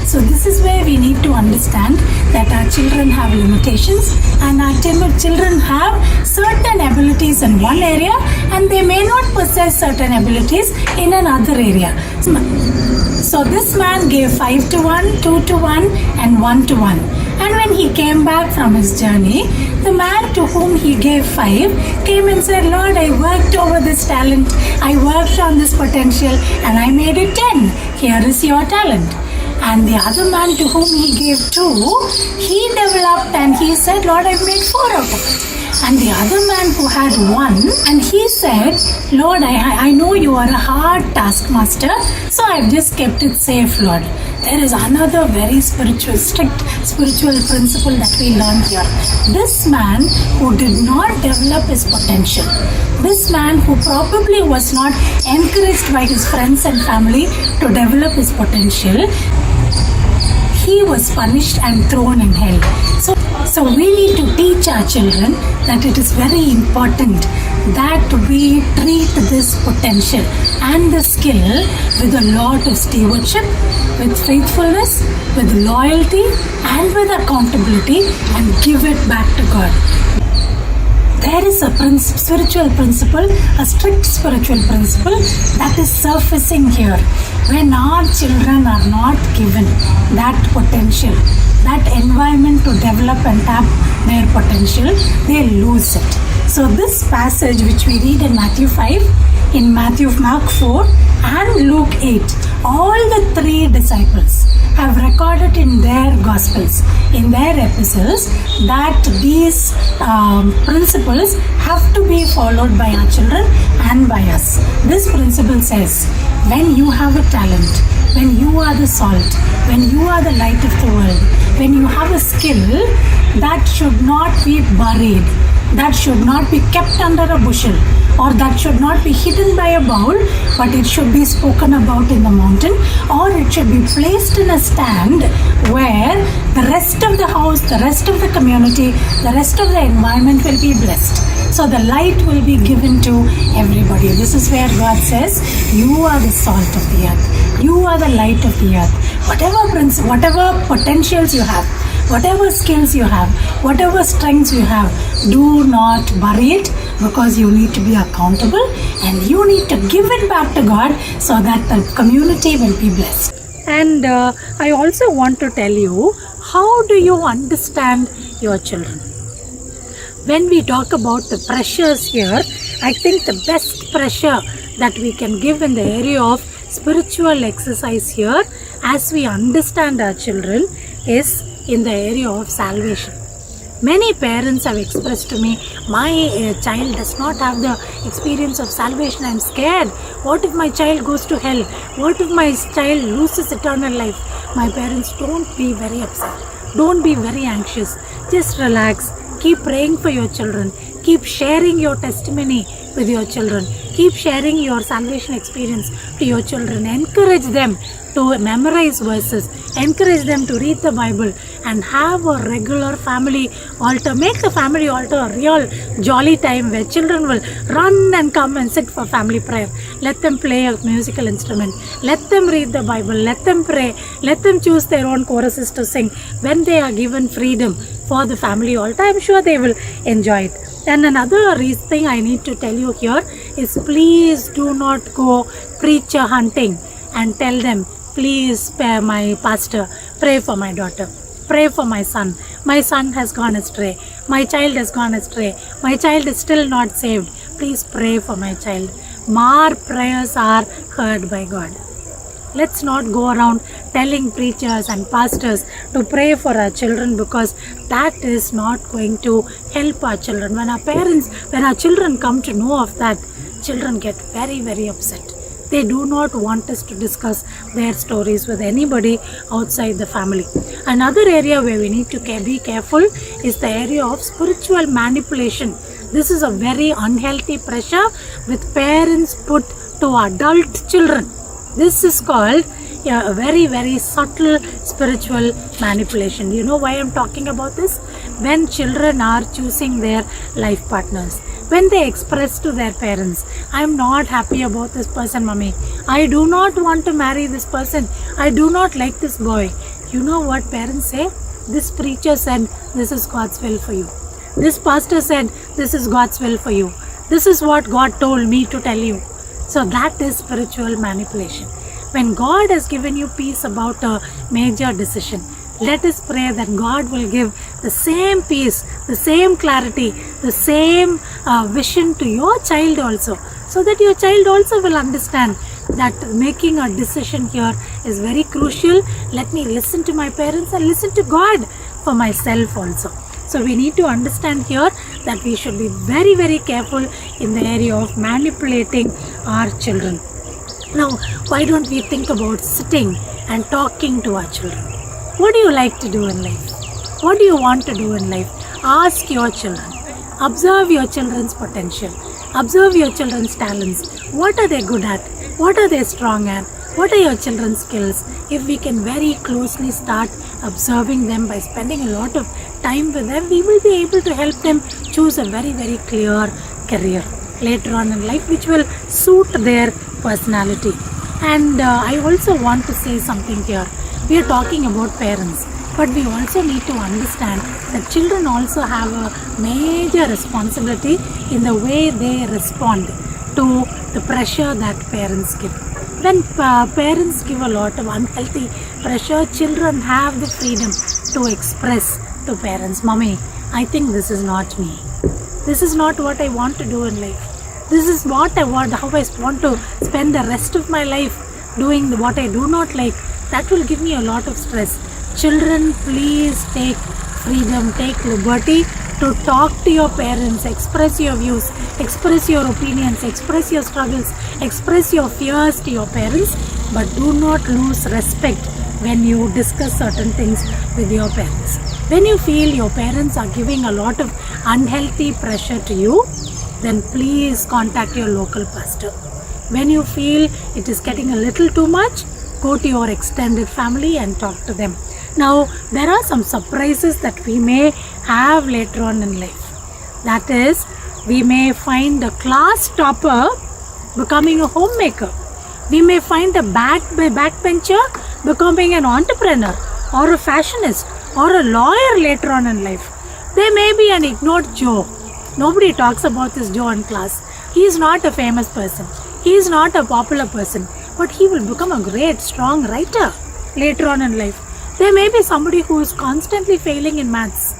So this is where we need to understand that our children have limitations, and our children have certain abilities in one area and they may not possess certain abilities in another area. So this man gave 5 to 1, 2 to 1 and 1 to 1. And when he came back from his journey, the man to whom he gave 5 came and said, Lord, I worked over this talent, I worked on this potential and I made it 10. Here is your talent. And the other man to whom he gave 2, he developed and he said, Lord, I've made 4 out of it. And the other man who had 1, and he said, Lord, I know you are a hard taskmaster, so I've just kept it safe, Lord. There is another very strict spiritual principle that we learn here. This man who did not develop his potential, this man who probably was not encouraged by his friends and family to develop his potential, he was punished and thrown in hell. So we need to teach our children that it is very important that we treat this potential and the skill with a lot of stewardship, with faithfulness, with loyalty and with accountability, and give it back to God. There is a spiritual principle, a strict spiritual principle that is surfacing here. When our children are not given that potential, that environment to develop and tap their potential, they lose it. So this passage which we read in Matthew 5, in Mark 4 and Luke 8, all the 3 disciples have recorded in their Gospels, in their epistles, that these principles have to be followed by our children and by us. This principle says, when you have a talent, when you are the salt, when you are the light of the world, when you have a skill, that should not be buried, that should not be kept under a bushel, or that should not be hidden by a bowl, but it should be spoken about in the mountain, or it should be placed in a stand where the rest of the house, the rest of the community, the rest of the environment will be blessed. So the light will be given to everybody. This is where God says, you are the salt of the earth. You are the light of the earth. Whatever potentials you have, whatever skills you have, whatever strengths you have, do not bury it, because you need to be accountable and you need to give it back to God so that the community will be blessed. And I also want to tell you How do you understand your children? When we talk about the pressures here, I think the best pressure that we can give in the area of spiritual exercise here, as we understand our children, is in the area of salvation. Many parents have expressed to me, my child does not have the experience of salvation. I'm scared. What if my child goes to hell? What if my child loses eternal life? My parents, don't be very upset. Don't be very anxious. Just relax. Keep praying for your children. Keep sharing your testimony with your children. Keep sharing your salvation experience to your children. Encourage them to memorize verses. Encourage them to read the Bible and have a regular family altar. Make the family altar a real jolly time where children will run and come and sit for family prayer. Let them play a musical instrument. Let them read the Bible. Let them pray. Let them choose their own choruses to sing. When they are given freedom for the family altar, I'm sure they will enjoy it. And another thing I need to tell you here is, please do not go preacher hunting and tell them, please spare my pastor, pray for my daughter, pray for my son. My son has gone astray. My child has gone astray. My child is still not saved. Please pray for my child. Our prayers are heard by God. Let's not go around telling preachers and pastors to pray for our children, because that is not going to help our children. When our children come to know of that, children get very, very upset. They do not want us to discuss their stories with anybody outside the family. Another area where we need to be careful is the area of spiritual manipulation. This is a very unhealthy pressure with parents put to adult children. This is called a very, very subtle spiritual manipulation. You know why I'm talking about this? When children are choosing their life partners, when they express to their parents, I'm not happy about this person, mommy. I do not want to marry this person. I do not like this boy. You know what parents say? This preacher said, this is God's will for you. This pastor said, this is God's will for you. This is what God told me to tell you. So that is spiritual manipulation. When God has given you peace about a major decision, let us pray that God will give the same peace, the same clarity, the same vision to your child also, so that your child also will understand that making a decision here is very crucial. Let me listen to my parents and listen to God for myself also. So we need to understand here that we should be very, very careful in the area of manipulating our children. Now, why don't we think about sitting and talking to our children? What do you like to do in life? What do you want to do in life? Ask your children. Observe your children's potential. Observe your children's talents. What are they good at? What are they strong at? What are your children's skills? If we can very closely start observing them by spending a lot of time with them, we will be able to help them choose a very, very clear career later on in life, which will suit their personality. And I also want to say something here. We are talking about parents, but we also need to understand that children also have a major responsibility in the way they respond to the pressure that parents give. When parents give a lot of unhealthy pressure, children have the freedom to express to parents, mommy, I think this is not me. This is not what I want to do in life. This is what I want, how I want to spend the rest of my life doing what I do not like. That will give me a lot of stress. Children, please take freedom, take liberty to talk to your parents, express your views, express your opinions, express your struggles, express your fears to your parents, but do not lose respect when you discuss certain things with your parents. When you feel your parents are giving a lot of unhealthy pressure to you, then please contact your local pastor. When you feel it is getting a little too much, go to your extended family and talk to them. Now, there are some surprises that we may have later on in life. That is, we may find a class topper becoming a homemaker. We may find a backbencher becoming an entrepreneur or a fashionist or a lawyer later on in life. There may be an ignored Joe. Nobody talks about this Joe in class. He is not a famous person. He is not a popular person. But he will become a great, strong writer later on in life. There may be somebody who is constantly failing in maths.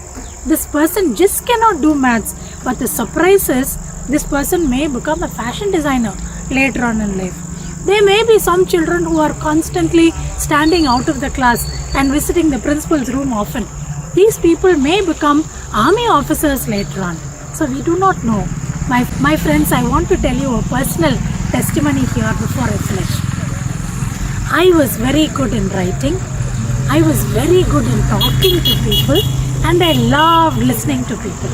This person just cannot do maths, but the surprise is this person may become a fashion designer later on in life. There may be some children who are constantly standing out of the class and visiting the principal's room often. These people may become army officers later on. So we do not know. My friends, I want to tell you a personal testimony here before I finish. I was very good in writing. I was very good in talking to people, and I loved listening to people.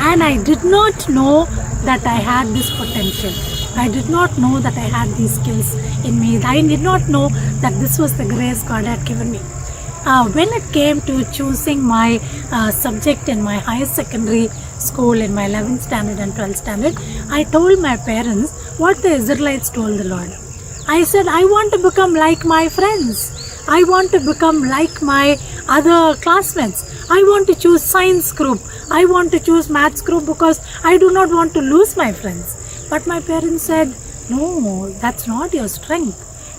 And I did not know that I had this potential. I did not know that I had these skills in me. I did not know that this was the grace God had given me. When it came to choosing my subject in my higher secondary school in my 11th standard and 12th standard, I told my parents what the Israelites told the Lord. I said, I want to become like my friends. I want to become like my other classmates. I want to choose science group. I want to choose maths group because I do not want to lose my friends. But my parents said, no, that's not your strength.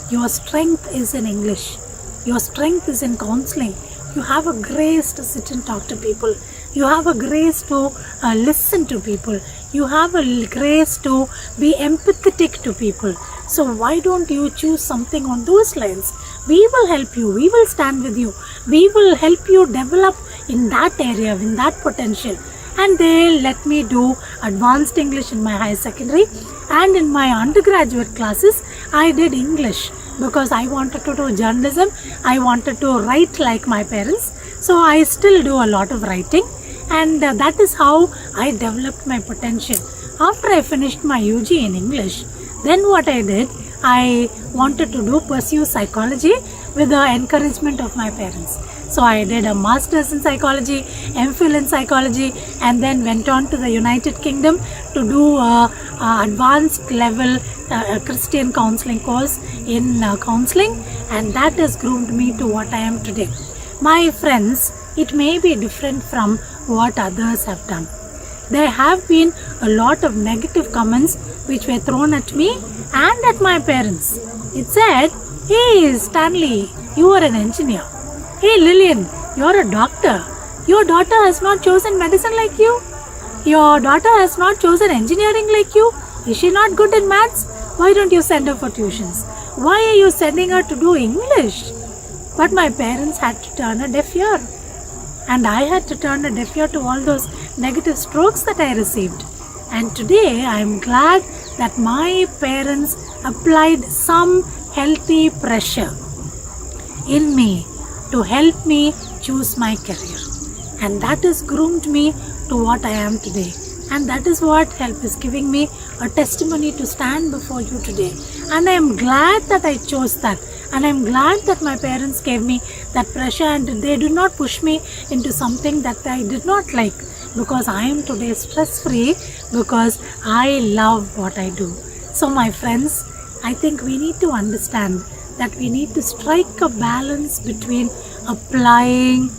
Your strength is in English. Your strength is in counseling. You have a grace to sit and talk to people. You have a grace to listen to people. You have a grace to be empathetic to people. So why don't you choose something on those lines? We will help you. We will stand with you. We will help you develop in that area, in that potential. And they let me do advanced English in my higher secondary, and in my undergraduate classes I did English because I wanted to do journalism. I wanted to write like my parents. So I still do a lot of writing, and that is how I developed my potential. After I finished my UG in English, then what I did, I wanted to pursue psychology with the encouragement of my parents. So I did a master's in psychology, MPhil in psychology, and then went on to the United Kingdom to do a advanced level Christian counseling course in counseling, and that has groomed me to what I am today. My friends, it may be different from what others have done. There have been a lot of negative comments which were thrown at me and at my parents. It said, hey Stanley, you are an engineer. Hey Lillian, you are a doctor. Your daughter has not chosen medicine like you. Your daughter has not chosen engineering like you. Is she not good in maths? Why don't you send her for tuitions? Why are you sending her to do English? But my parents had to turn a deaf ear. And I had to turn a deaf ear to all those negative strokes that I received. And today I am glad that my parents applied some healthy pressure in me to help me choose my career. And that has groomed me to what I am today. And that is what help is giving me a testimony to stand before you today. And I am glad that I chose that. And I am glad that my parents gave me that pressure, and they did not push me into something that I did not like, because I am today stress-free because I love what I do. So my friends, I think we need to understand that we need to strike a balance between applying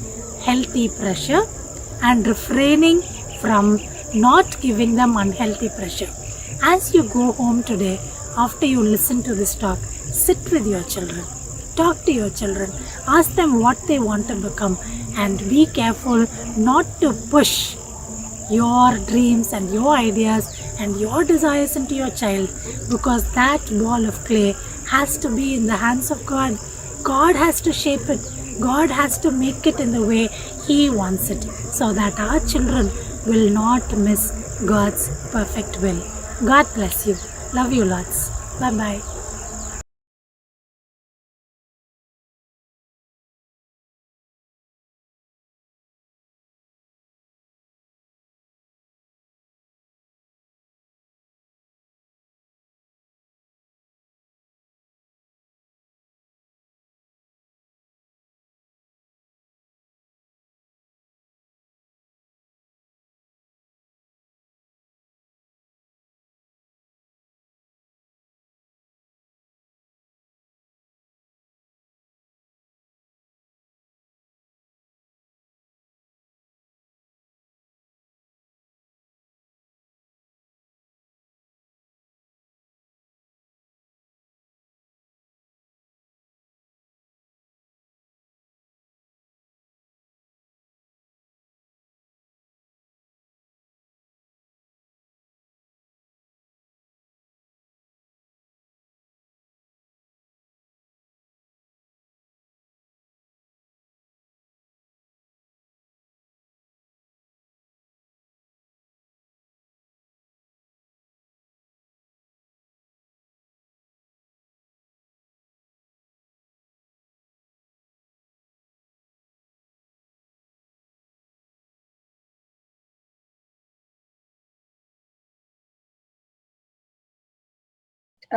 healthy pressure and refraining from not giving them unhealthy pressure. As you go home today, after you listen to this talk, sit with your children, talk to your children, ask them what they want to become, and be careful not to push your dreams and your ideas and your desires into your child, because that ball of clay has to be in the hands of God. God has to shape it. God has to make it in the way He wants it, so that our children will not miss God's perfect will. God bless you. Love you lots. Bye-bye.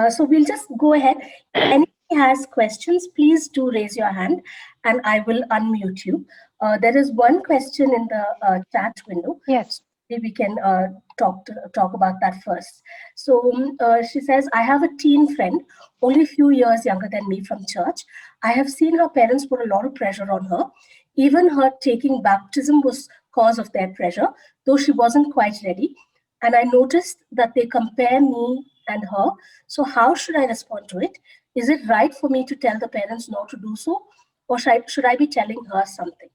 So we'll just go ahead. Anybody has questions, please do raise your hand and I will unmute you. There is one question in the chat window. Yes. Maybe we can talk about that first. So she says, I have a teen friend, only a few years younger than me from church. I have seen her parents put a lot of pressure on her. Even her taking baptism was cause of their pressure, though she wasn't quite ready. And I noticed that they compare me and her. So how should I respond to it? Is it right for me to tell the parents not to do so? Or should I be telling her something?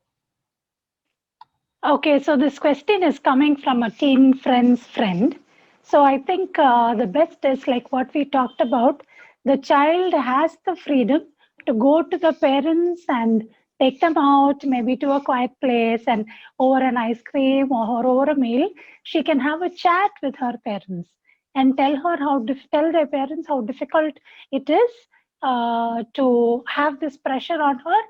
Okay, so this question is coming from a teen friend's friend. So I think the best is like what we talked about. The child has the freedom to go to the parents and take them out, maybe to a quiet place and over an ice cream or over a meal. She can have a chat with her parents and tell their parents how difficult it is to have this pressure on her,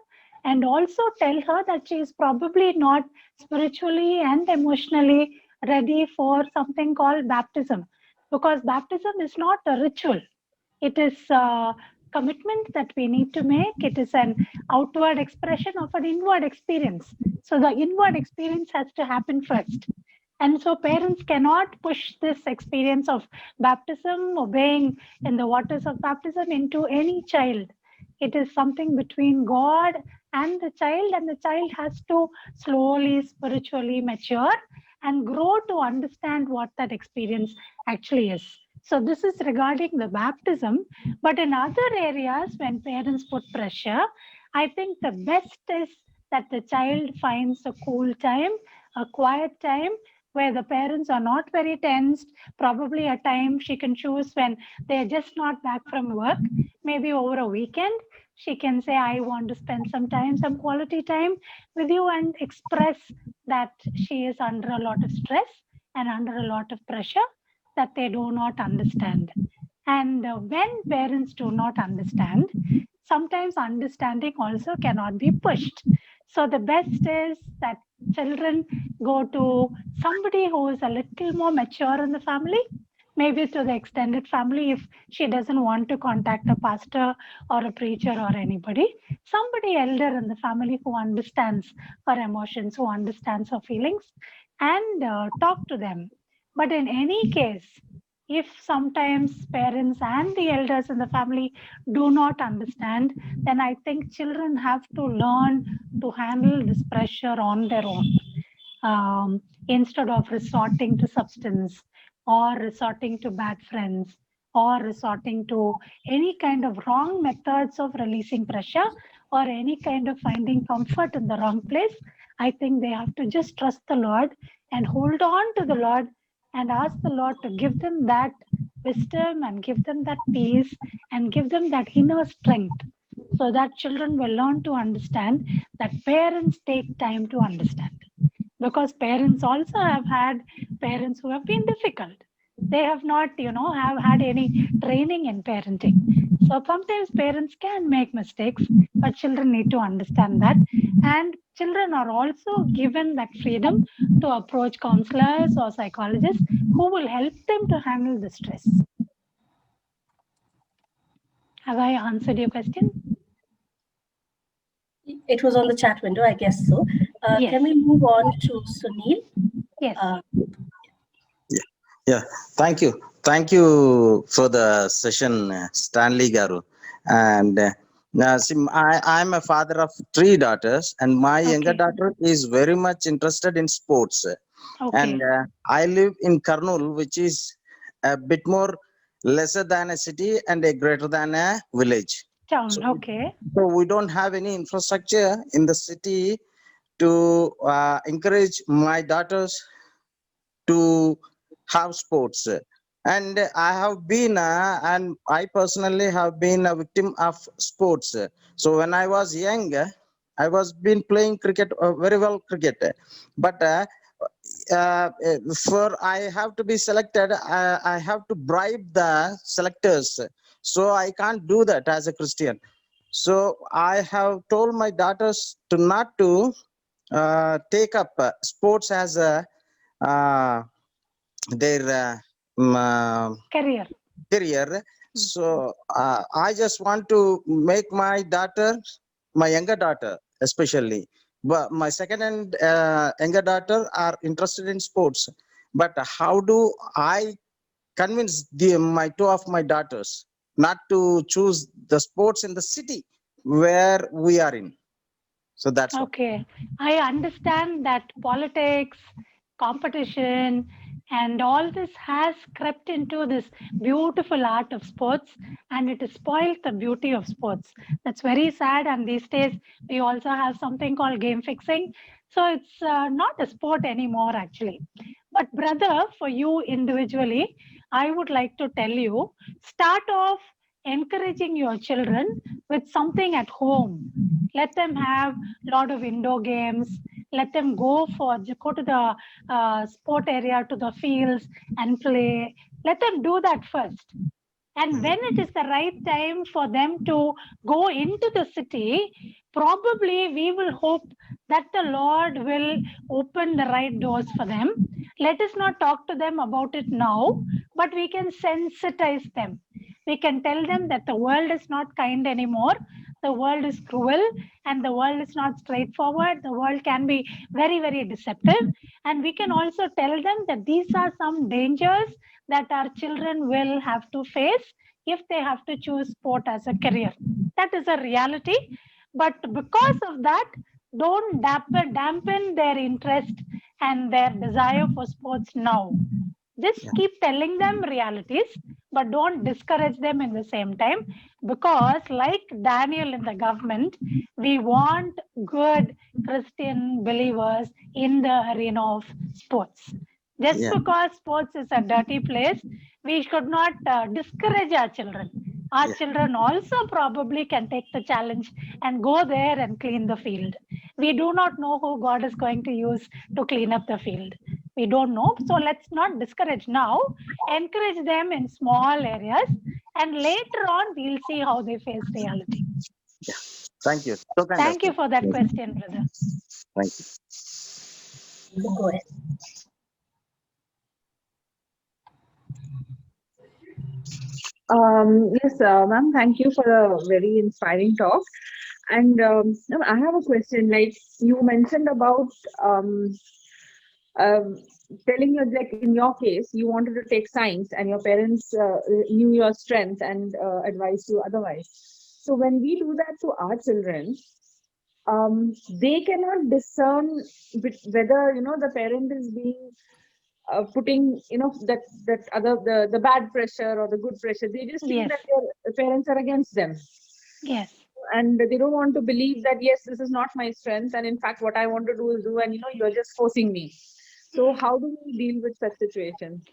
and also tell her that she is probably not spiritually and emotionally ready for something called baptism, because baptism is not a ritual. It is a commitment that we need to make. It is an outward expression of an inward experience. So the inward experience has to happen first. And so parents cannot push this experience of baptism, obeying in the waters of baptism, into any child. It is something between God and the child has to slowly spiritually mature and grow to understand what that experience actually is. So this is regarding the baptism. But in other areas, when parents put pressure, I think the best is that the child finds a cool time, a quiet time, where the parents are not very tensed, probably a time she can choose when they're just not back from work, maybe over a weekend. She can say, I want to spend some time, some quality time with you, and express that she is under a lot of stress and under a lot of pressure that they do not understand. And when parents do not understand, sometimes understanding also cannot be pushed. So the best is that children go to somebody who is a little more mature in the family, maybe to the extended family if she doesn't want to contact a pastor or a preacher or anybody, somebody elder in the family who understands her emotions, who understands her feelings, and talk to them. But in any case, if sometimes parents and the elders in the family do not understand, then I think children have to learn to handle this pressure on their own, instead of resorting to substance or resorting to bad friends or resorting to any kind of wrong methods of releasing pressure or any kind of finding comfort in the wrong place. I think they have to just trust the Lord and hold on to the Lord and ask the Lord to give them that wisdom and give them that peace and give them that inner strength, so that children will learn to understand that parents take time to understand. Because parents also have had parents who have been difficult. They have not, have had any training in parenting. So sometimes parents can make mistakes, but children need to understand that. And children are also given that freedom to approach counselors or psychologists who will help them to handle the stress. Have I answered your question? It was on the chat window, I guess so. Yes. Can we move on to Sunil? Yes. Yeah, thank you. Thank you for the session, Stanley Garu. And I'm a father of 3 daughters, and my younger daughter is very much interested in sports. And I live in Karnool, which is a bit more lesser than a city and a greater than a village. Town, So we don't have any infrastructure in the city to encourage my daughters to have sports. And I have been and I personally have been a victim of sports. So when I was young, I was been playing cricket, very well cricket, but for I have to be selected, I have to bribe the selectors, so I can't do that as a Christian. So I have told my daughters to not to take up sports as a their career, So I just want to make my daughter, my younger daughter especially, but my second and younger daughter are interested in sports. But how do I convince my two of my daughters not to choose the sports in the city where we are in? So that's what. Okay, I understand that politics, competition, and all this has crept into this beautiful art of sports, and it has spoiled the beauty of sports. That's very sad. And these days, we also have something called game fixing. So it's not a sport anymore, actually. But, brother, for you individually, I would like to tell you start off encouraging your children with something at home. Let them have a lot of indoor games. Let them go to the sport area, to the fields and play. Let them do that first. And when it is the right time for them to go into the city, probably we will hope that the Lord will open the right doors for them. Let us not talk to them about it now, but we can sensitize them. We can tell them that the world is not kind anymore. The world is cruel and the world is not straightforward. The world can be very, very deceptive. And we can also tell them that these are some dangers that our children will have to face if they have to choose sport as a career. That is a reality. But because of that, don't dampen their interest and their desire for sports now. Just keep telling them realities, but don't discourage them in the same time. Because, like Daniel in the government, we want good Christian believers in the arena of sports. Just Yeah. because sports is a dirty place, we should not discourage our children. Our Yeah. children also probably can take the challenge and go there and clean the field. We do not know who God is going to use to clean up the field. We don't know. So let's not discourage now. Encourage them in small areas, and later on, we'll see how they face reality. Thank you. So kind of Thank you you. for that question, brother. Thank you. Go ahead. Yes, ma'am, thank you for a very inspiring talk. And ma'am, I have a question. Like you mentioned about um, telling you, like in your case, you wanted to take science, and your parents knew your strength and advised you otherwise. So when we do that to our children, they cannot discern whether the parent is being putting that other the bad pressure or the good pressure. They just feel Yes. that their parents are against them, Yes. and they don't want to believe that yes, this is not my strength, and in fact what I want to do is do, and you're just forcing me. So how do we deal with such situations?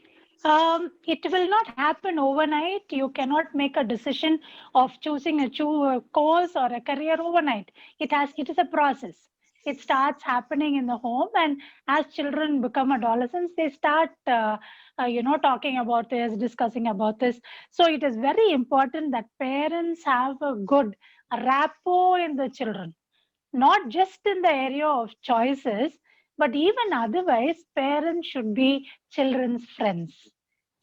It will not happen overnight. You cannot make a decision of choosing a course or a career overnight. It is a process. It starts happening in the home, and as children become adolescents, they start, talking about this, discussing about this. So it is very important that parents have a good rapport in the children, not just in the area of choices, but even otherwise, parents should be children's friends.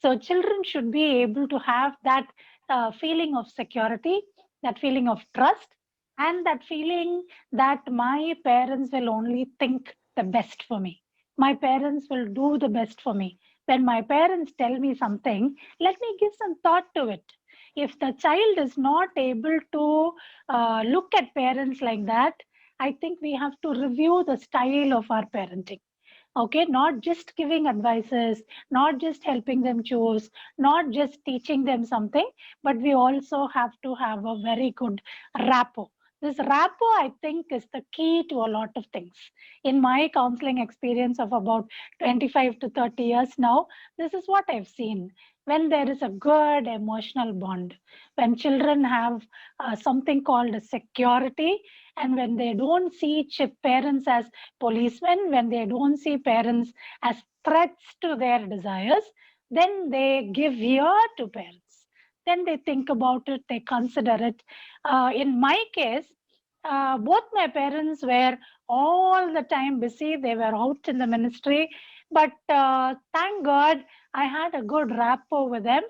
So children should be able to have that feeling of security, that feeling of trust, and that feeling that my parents will only think the best for me. My parents will do the best for me. When my parents tell me something, let me give some thought to it. If the child is not able to look at parents like that, I think we have to review the style of our parenting. Okay, not just giving advices, not just helping them choose, not just teaching them something, but we also have to have a very good rapport. This rapport, I think, is the key to a lot of things. In my counseling experience of about 25 to 30 years now, this is what I've seen. When there is a good emotional bond, when children have something called a security, and when they don't see parents as policemen, when they don't see parents as threats to their desires, then they give ear to parents. Then they think about it, they consider it. In my case, both my parents were all the time busy. They were out in the ministry. But thank God I had a good rapport with them.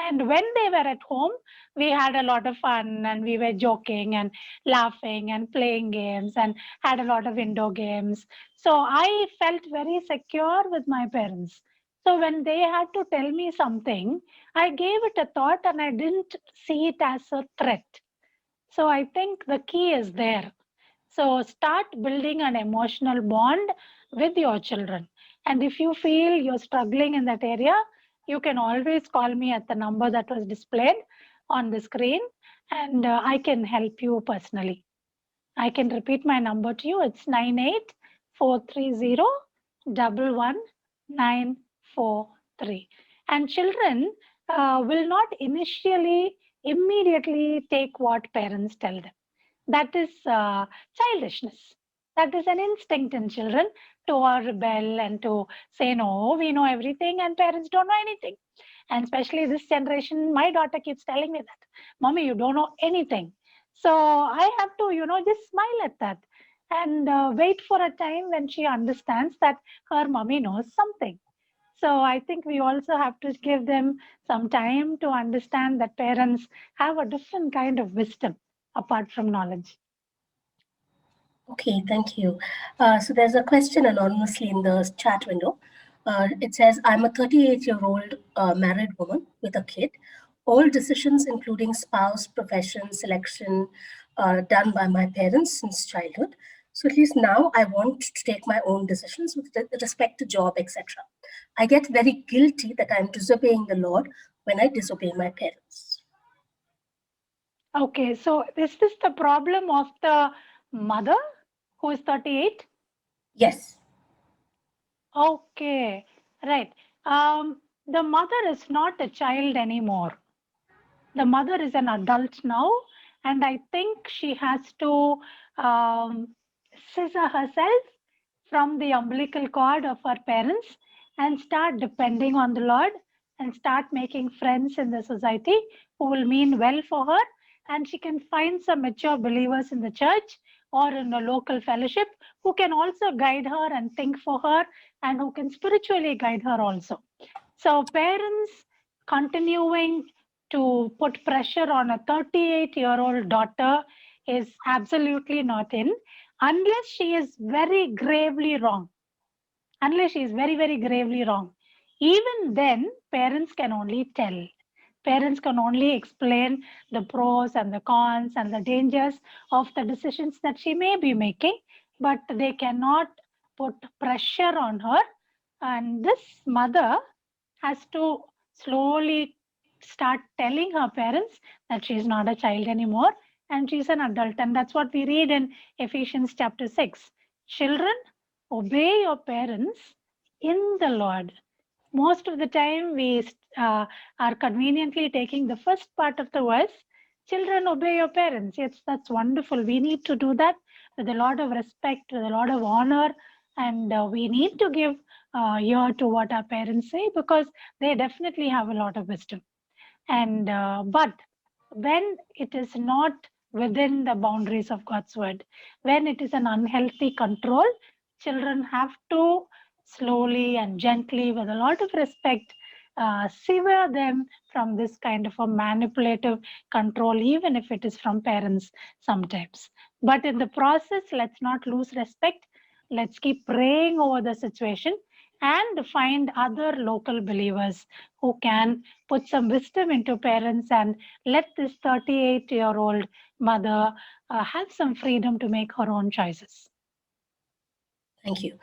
And when they were at home, we had a lot of fun and we were joking and laughing and playing games and had a lot of indoor games. So I felt very secure with my parents. So when they had to tell me something, I gave it a thought and I didn't see it as a threat. So I think the key is there. So start building an emotional bond with your children. And if you feel you're struggling in that area, you can always call me at the number that was displayed on the screen, and I can help you personally. I can repeat my number to you. It's 98-430-11943. And children will not immediately take what parents tell them. That is childishness. That is an instinct in children to rebel and to say, no, we know everything and parents don't know anything. And especially this generation, my daughter keeps telling me that, Mommy, you don't know anything. So I have to, just smile at that and wait for a time when she understands that her mommy knows something. So I think we also have to give them some time to understand that parents have a different kind of wisdom apart from knowledge. Okay, thank you. So there's a question anonymously in the chat window. It says, I'm a 38-year-old married woman with a kid. All decisions, including spouse, profession, selection, done by my parents since childhood. So at least now I want to take my own decisions with respect to job, etc. I get very guilty that I'm disobeying the Lord when I disobey my parents. Okay, so is this the problem of the mother who is 38? Yes. Okay, right. The mother is not a child anymore. The mother is an adult now, and I think she has to scissor herself from the umbilical cord of her parents and start depending on the Lord and start making friends in the society who will mean well for her. And she can find some mature believers in the church or in a local fellowship who can also guide her and think for her and who can spiritually guide her also. So parents continuing to put pressure on a 38-year-old daughter is absolutely not in, unless she is very gravely wrong. Unless she is very, very gravely wrong. Even then, parents can only tell. Parents can only explain the pros and the cons and the dangers of the decisions that she may be making, but they cannot put pressure on her. And this mother has to slowly start telling her parents that she is not a child anymore and she's an adult. And that's what we read in Ephesians chapter 6. Children, obey your parents in the Lord. Most of the time we are conveniently taking the first part of the verse. Children, obey your parents. Yes, that's wonderful. We need to do that with a lot of respect, with a lot of honor, and we need to give ear to what our parents say because they definitely have a lot of wisdom. And but when it is not within the boundaries of God's word, when it is an unhealthy control, children have to slowly and gently, with a lot of respect, sever them from this kind of a manipulative control, even if it is from parents sometimes. But in the process, let's not lose respect. Let's keep praying over the situation and find other local believers who can put some wisdom into parents and let this 38-year-old mother have some freedom to make her own choices. Thank you.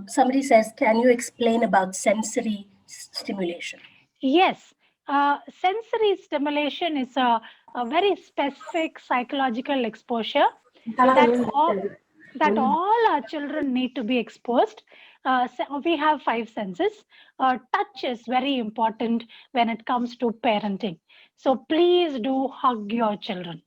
Somebody says, can you explain about sensory stimulation? Yes. Sensory stimulation is a very specific psychological exposure that all our children need to be exposed. So we have 5 senses. Touch is very important when it comes to parenting. So please do hug your children.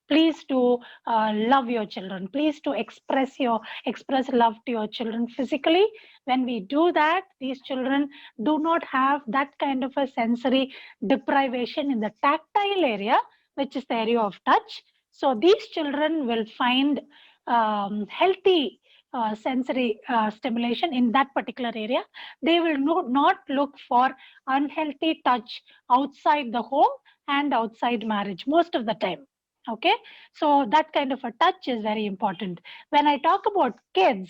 Please do love your children. Please do express love to your children physically. When we do that, these children do not have that kind of a sensory deprivation in the tactile area, which is the area of touch. So these children will find healthy sensory stimulation in that particular area. They will not look for unhealthy touch outside the home and outside marriage most of the time. Okay, so that kind of a touch is very important. When I talk about kids,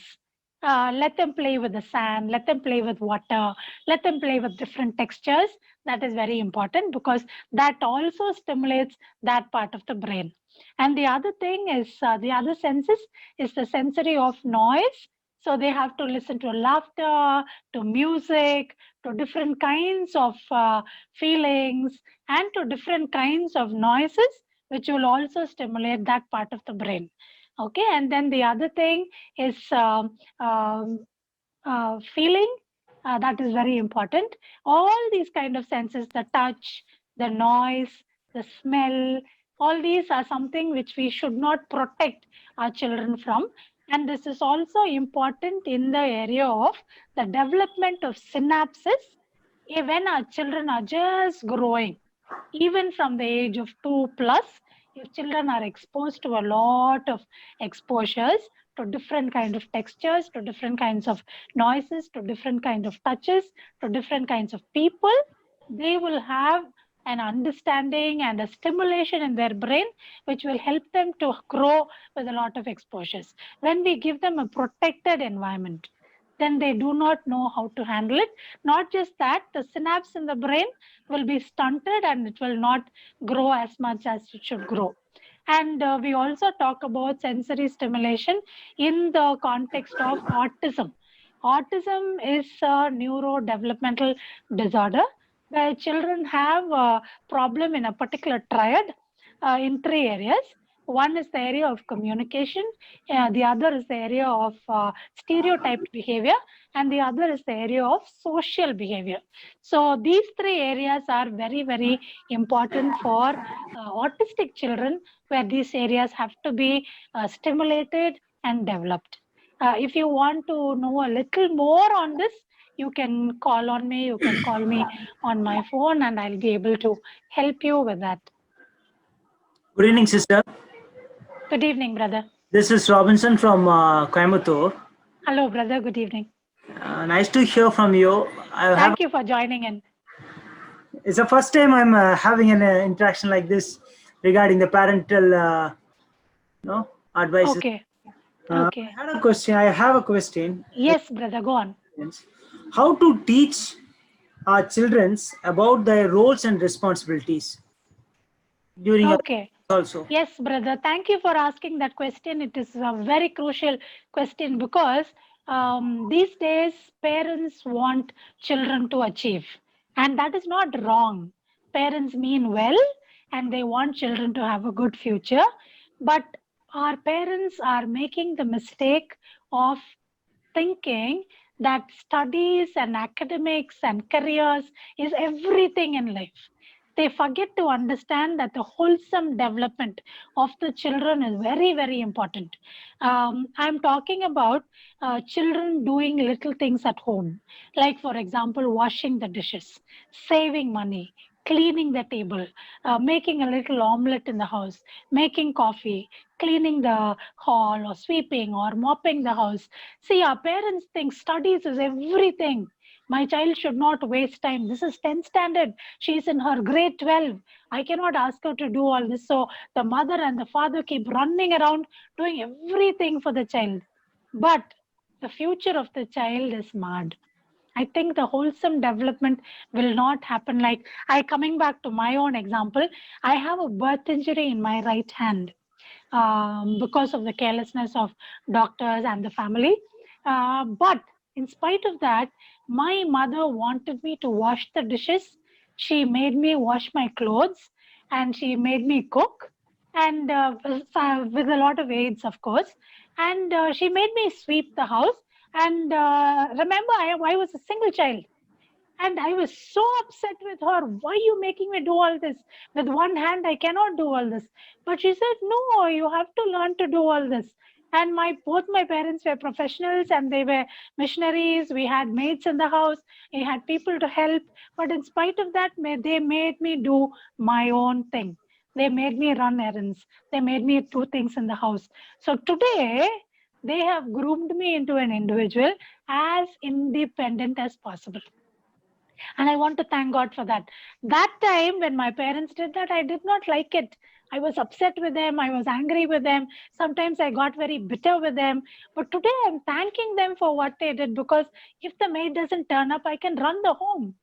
let them play with the sand, let them play with water, let them play with different textures. That is very important because that also stimulates that part of the brain. And the other thing is the other senses is the sensory of noise. So they have to listen to laughter, to music, to different kinds of feelings, and to different kinds of noises, which will also stimulate that part of the brain. Okay, and then the other thing is feeling. That is very important. All these kind of senses, the touch, the noise, the smell, all these are something which we should not protect our children from. And this is also important in the area of the development of synapses when our children are just growing. Even from the age of 2 plus, if children are exposed to a lot of exposures to different kind of textures, to different kinds of noises, to different kind of touches, to different kinds of people, they will have an understanding and a stimulation in their brain, which will help them to grow with a lot of exposures. When we give them a protected environment, then they do not know how to handle it. Not just that, the synapse in the brain will be stunted and it will not grow as much as it should grow. And we also talk about sensory stimulation in the context of autism. Autism is a neurodevelopmental disorder where children have a problem in a particular triad in 3 areas. One is the area of communication, the other is the area of stereotyped behavior, and the other is the area of social behavior. So these 3 areas are very, very important for autistic children, where these areas have to be stimulated and developed. If you want to know a little more on this, you can call on me, you can call me on my phone, and I'll be able to help you with that. Good evening, sister. Good evening, brother. This is Robinson from Coimbatore. Hello, brother. Good evening. Nice to hear from you. Thank you for joining in. It's the first time I'm having an interaction like this regarding the parental advice. Okay. I had a question. I have a question. Yes, brother. Go on. How to teach our children about their roles and responsibilities during Okay. also. Yes, brother. Thank you for asking that question. It is a very crucial question because these days parents want children to achieve, and that is not wrong. Parents mean well and they want children to have a good future, but our parents are making the mistake of thinking that studies and academics and careers is everything in life. They forget to understand that the wholesome development of the children is very, very important. I'm talking about children doing little things at home, like, for example, washing the dishes, saving money, cleaning the table, making a little omelette in the house, making coffee, cleaning the hall, or sweeping or mopping the house. See, our parents think studies is everything. My child should not waste time. This is 10th standard. She's in her grade 12. I cannot ask her to do all this. So the mother and the father keep running around doing everything for the child. But the future of the child is marred. I think the wholesome development will not happen. Like, coming back to my own example, I have a birth injury in my right hand because of the carelessness of doctors and the family. But in spite of that, my mother wanted me to wash the dishes. She made me wash my clothes and she made me cook, and with a lot of aids, of course. And she made me sweep the house. And remember, I was a single child. And I was so upset with her. Why are you making me do all this? With one hand, I cannot do all this. But she said, no, you have to learn to do all this. And both my parents were professionals and they were missionaries. We had maids in the house. We had people to help. But in spite of that, they made me do my own thing. They made me run errands. They made me do things in the house. So today, they have groomed me into an individual as independent as possible. And I want to thank God for that. That time when my parents did that, I did not like it. I was upset with them. I was angry with them. Sometimes I got very bitter with them. But today I'm thanking them for what they did, because if the maid doesn't turn up, I can run the home.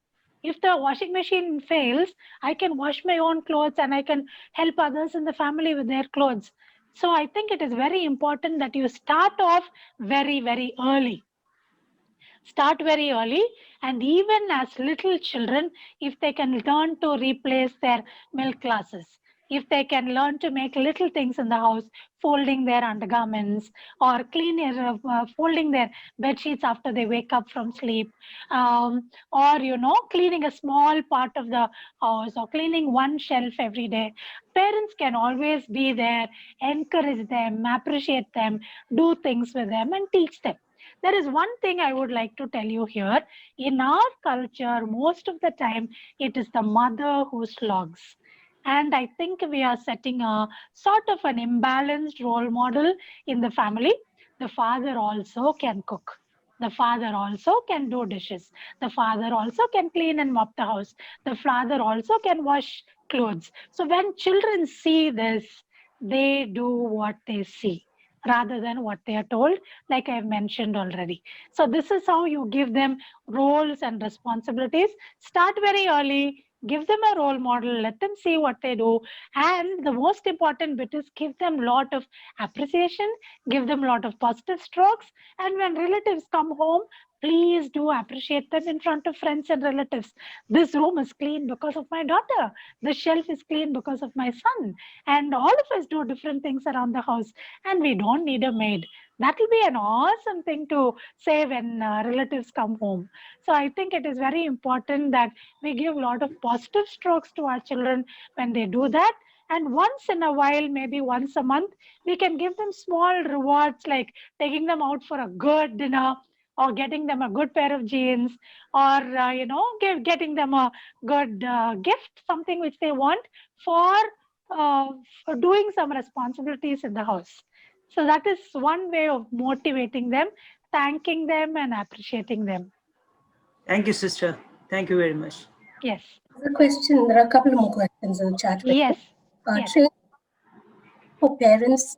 If the washing machine fails, I can wash my own clothes and I can help others in the family with their clothes. So I think it is very important that you start off very, very early. Start very early, and even as little children, if they can learn to replace their milk glasses, if they can learn to make little things in the house, folding their undergarments or folding their bed sheets after they wake up from sleep, or cleaning a small part of the house or cleaning one shelf every day, parents can always be there, encourage them, appreciate them, do things with them and teach them. There is one thing I would like to tell you here. In our culture, most of the time, it is the mother who slogs. And I think we are setting a sort of an imbalanced role model in the family. The father also can cook. The father also can do dishes. The father also can clean and mop the house. The father also can wash clothes. So when children see this, they do what they see rather than what they are told, like I've mentioned already. So this is how you give them roles and responsibilities. Start very early, give them a role model, let them see what they do. And the most important bit is give them a lot of appreciation, give them a lot of positive strokes. And when relatives come home, please do appreciate them in front of friends and relatives. This room is clean because of my daughter. The shelf is clean because of my son. And all of us do different things around the house, and we don't need a maid. That will be an awesome thing to say when relatives come home. So I think it is very important that we give a lot of positive strokes to our children when they do that. And once in a while, maybe once a month, we can give them small rewards like taking them out for a good dinner, or getting them a good pair of jeans, or getting them a good gift, something which they want for doing some responsibilities in the house. So that is one way of motivating them, thanking them and appreciating them. Thank you, sister. Thank you very much. Yes. The question, there are a couple more questions in the chat. Yes. Yes. Training for parents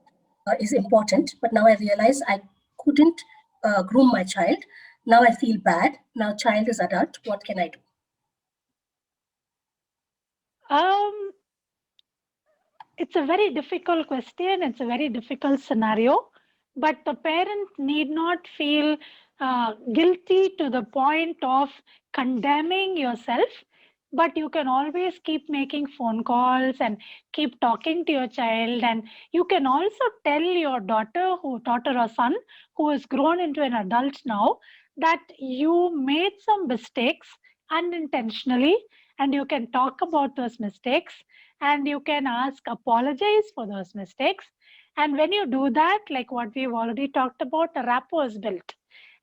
is important, but now I realize I couldn't groom my child. Now I feel bad. Now child is adult. What can I do? It's a very difficult question. It's a very difficult scenario, but the parent need not feel guilty to the point of condemning yourself. But you can always keep making phone calls and keep talking to your child. And you can also tell your daughter or son who has grown into an adult now, that you made some mistakes unintentionally, and you can talk about those mistakes, and you can apologize for those mistakes. And when you do that, like what we've already talked about, a rapport is built.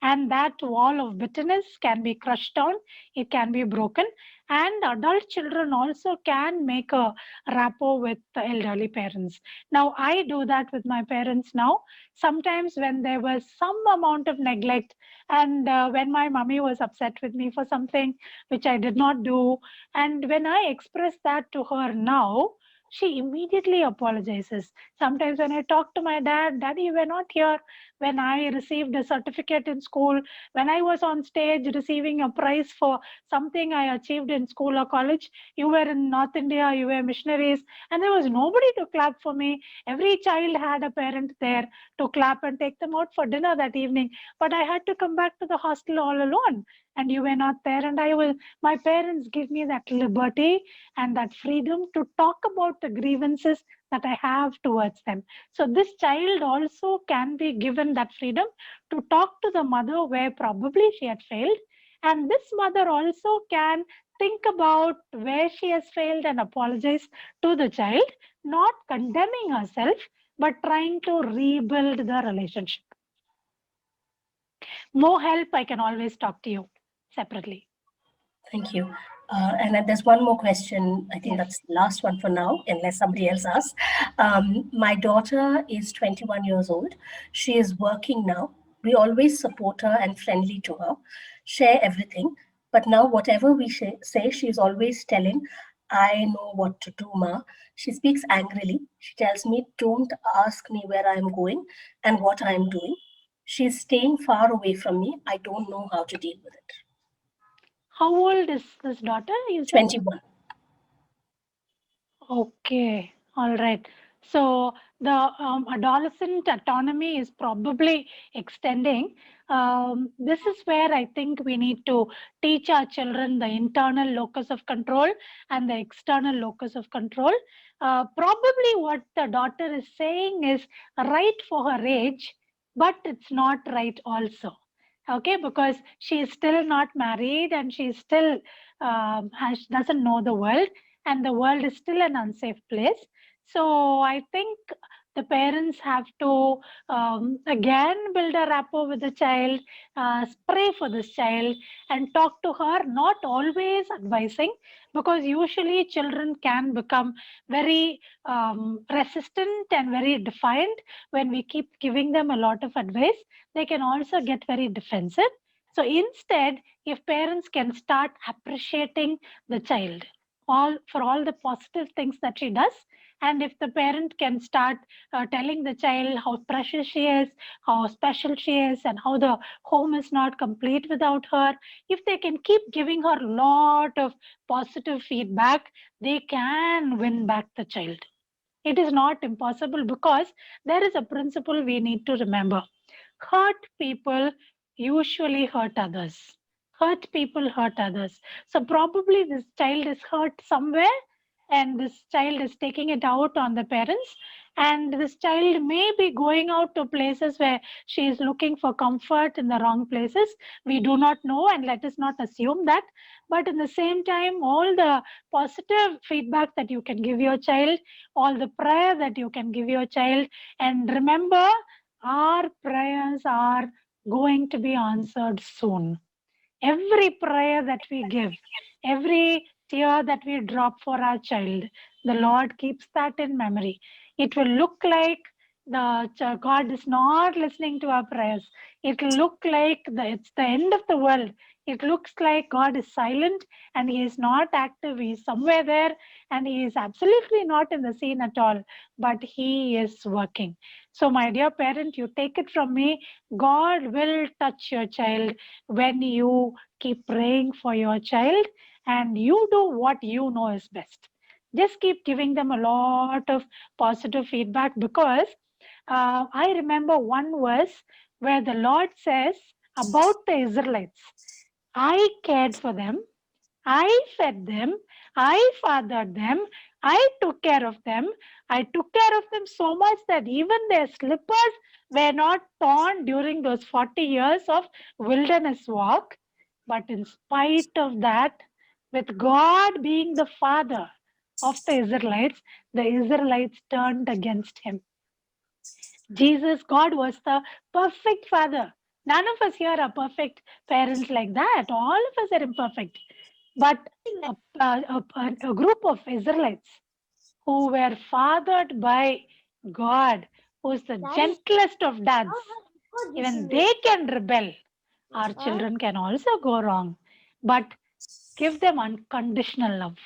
And that wall of bitterness can be crushed down, it can be broken. And adult children also can make a rapport with the elderly parents. Now, I do that with my parents now. Sometimes when there was some amount of neglect, and when my mummy was upset with me for something which I did not do, and when I express that to her now, she immediately apologizes. Sometimes when I talk to my dad, Daddy, you were not here when I received a certificate in school, when I was on stage receiving a prize for something I achieved in school or college. You were in North India, you were missionaries, and there was nobody to clap for me. Every child had a parent there to clap and take them out for dinner that evening. But I had to come back to the hostel all alone, and you were not there. And my parents give me that liberty and that freedom to talk about the grievances that I have towards them. So this child also can be given that freedom to talk to the mother where probably she had failed. And this mother also can think about where she has failed and apologize to the child, not condemning herself, but trying to rebuild the relationship. More help, I can always talk to you separately. Thank you. And then there's one more question. I think that's the last one for now, unless somebody else asks. My daughter is 21 years old. She is working now. We always support her and friendly to her, share everything. But now, whatever we say, she's always telling, I know what to do, Ma. She speaks angrily. She tells me, don't ask me where I'm going and what I'm doing. She's staying far away from me. I don't know how to deal with it. How old is this daughter? You said? 21. Okay, all right. So the adolescent autonomy is probably extending. This is where I think we need to teach our children the internal locus of control and the external locus of control. Probably what the daughter is saying is right for her age, but it's not right also. Okay, because she is still not married and she still doesn't know the world, and the world is still an unsafe place. So I think the parents have to again build a rapport with the child, pray for this child and talk to her, not always advising, because usually children can become very resistant and very defiant when we keep giving them a lot of advice. They can also get very defensive. So instead, if parents can start appreciating the child for all the positive things that she does, and if the parent can start telling the child how precious she is, how special she is, and how the home is not complete without her, if they can keep giving her a lot of positive feedback, they can win back the child. It is not impossible, because there is a principle we need to remember. Hurt people usually hurt others. Hurt people hurt others. So probably this child is hurt somewhere, and this child is taking it out on the parents, and this child may be going out to places where she is looking for comfort in the wrong places. We do not know, and let us not assume that. But in the same time, all the positive feedback that you can give your child, all the prayer that you can give your child, and remember, our prayers are going to be answered soon. Every prayer that we give, every tear that we drop for our child, the Lord keeps that in memory. It will look like God is not listening to our prayers. It will look like it's the end of the world. It looks like God is silent and He is not active. He is somewhere there and He is absolutely not in the scene at all, but He is working. So my dear parent, you take it from me, God will touch your child when you keep praying for your child and you do what you know is best. Just keep giving them a lot of positive feedback, because I remember one verse where the Lord says about the Israelites, I cared for them, I fed them, I fathered them, I took care of them. I took care of them so much that even their slippers were not torn during those 40 years of wilderness walk. But in spite of that, with God being the father of the Israelites turned against Him. Jesus, God was the perfect father. None of us here are perfect parents like that. All of us are imperfect. But a group of Israelites who were fathered by God, who's the gentlest of dads, even they can rebel. Our children can also go wrong. But give them unconditional love.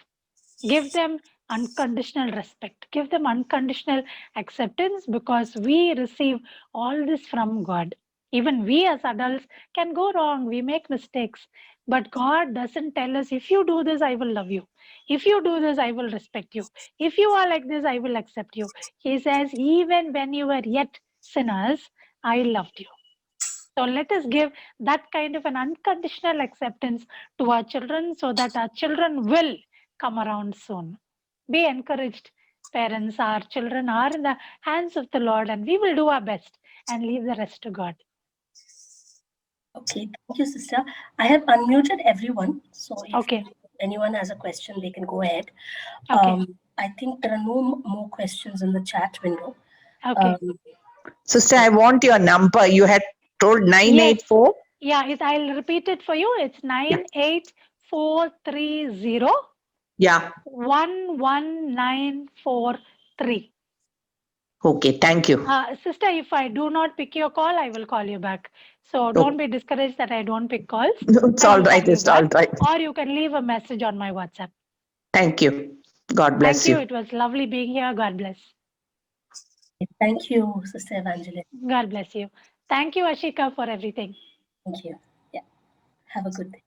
Give them unconditional respect. Give them unconditional acceptance, because we receive all this from God. Even we as adults can go wrong. We make mistakes. But God doesn't tell us, if you do this, I will love you. If you do this, I will respect you. If you are like this, I will accept you. He says, even when you were yet sinners, I loved you. So let us give that kind of an unconditional acceptance to our children, so that our children will come around soon. Be encouraged, parents. Our children are in the hands of the Lord, and we will do our best and leave the rest to God. Okay, thank you, sister. I have unmuted everyone. So if anyone has a question, they can go ahead. Okay. I think there are no more questions in the chat window. Okay. Sister, I want your number. You had told 984. Yeah, I'll repeat it for you. It's 430 Yeah. 11943. Okay. Thank you. Sister, if I do not pick your call, I will call you back. So don't be discouraged that I don't pick calls. No, it's I all will right. call you It's all back. right. Or you can leave a message on my WhatsApp. Thank you. God bless Thank you. you. It was lovely being here. God bless. Thank you, Sister Evangeline. God bless you. Thank you, Ashika, for everything. Thank you. Yeah. Have a good day.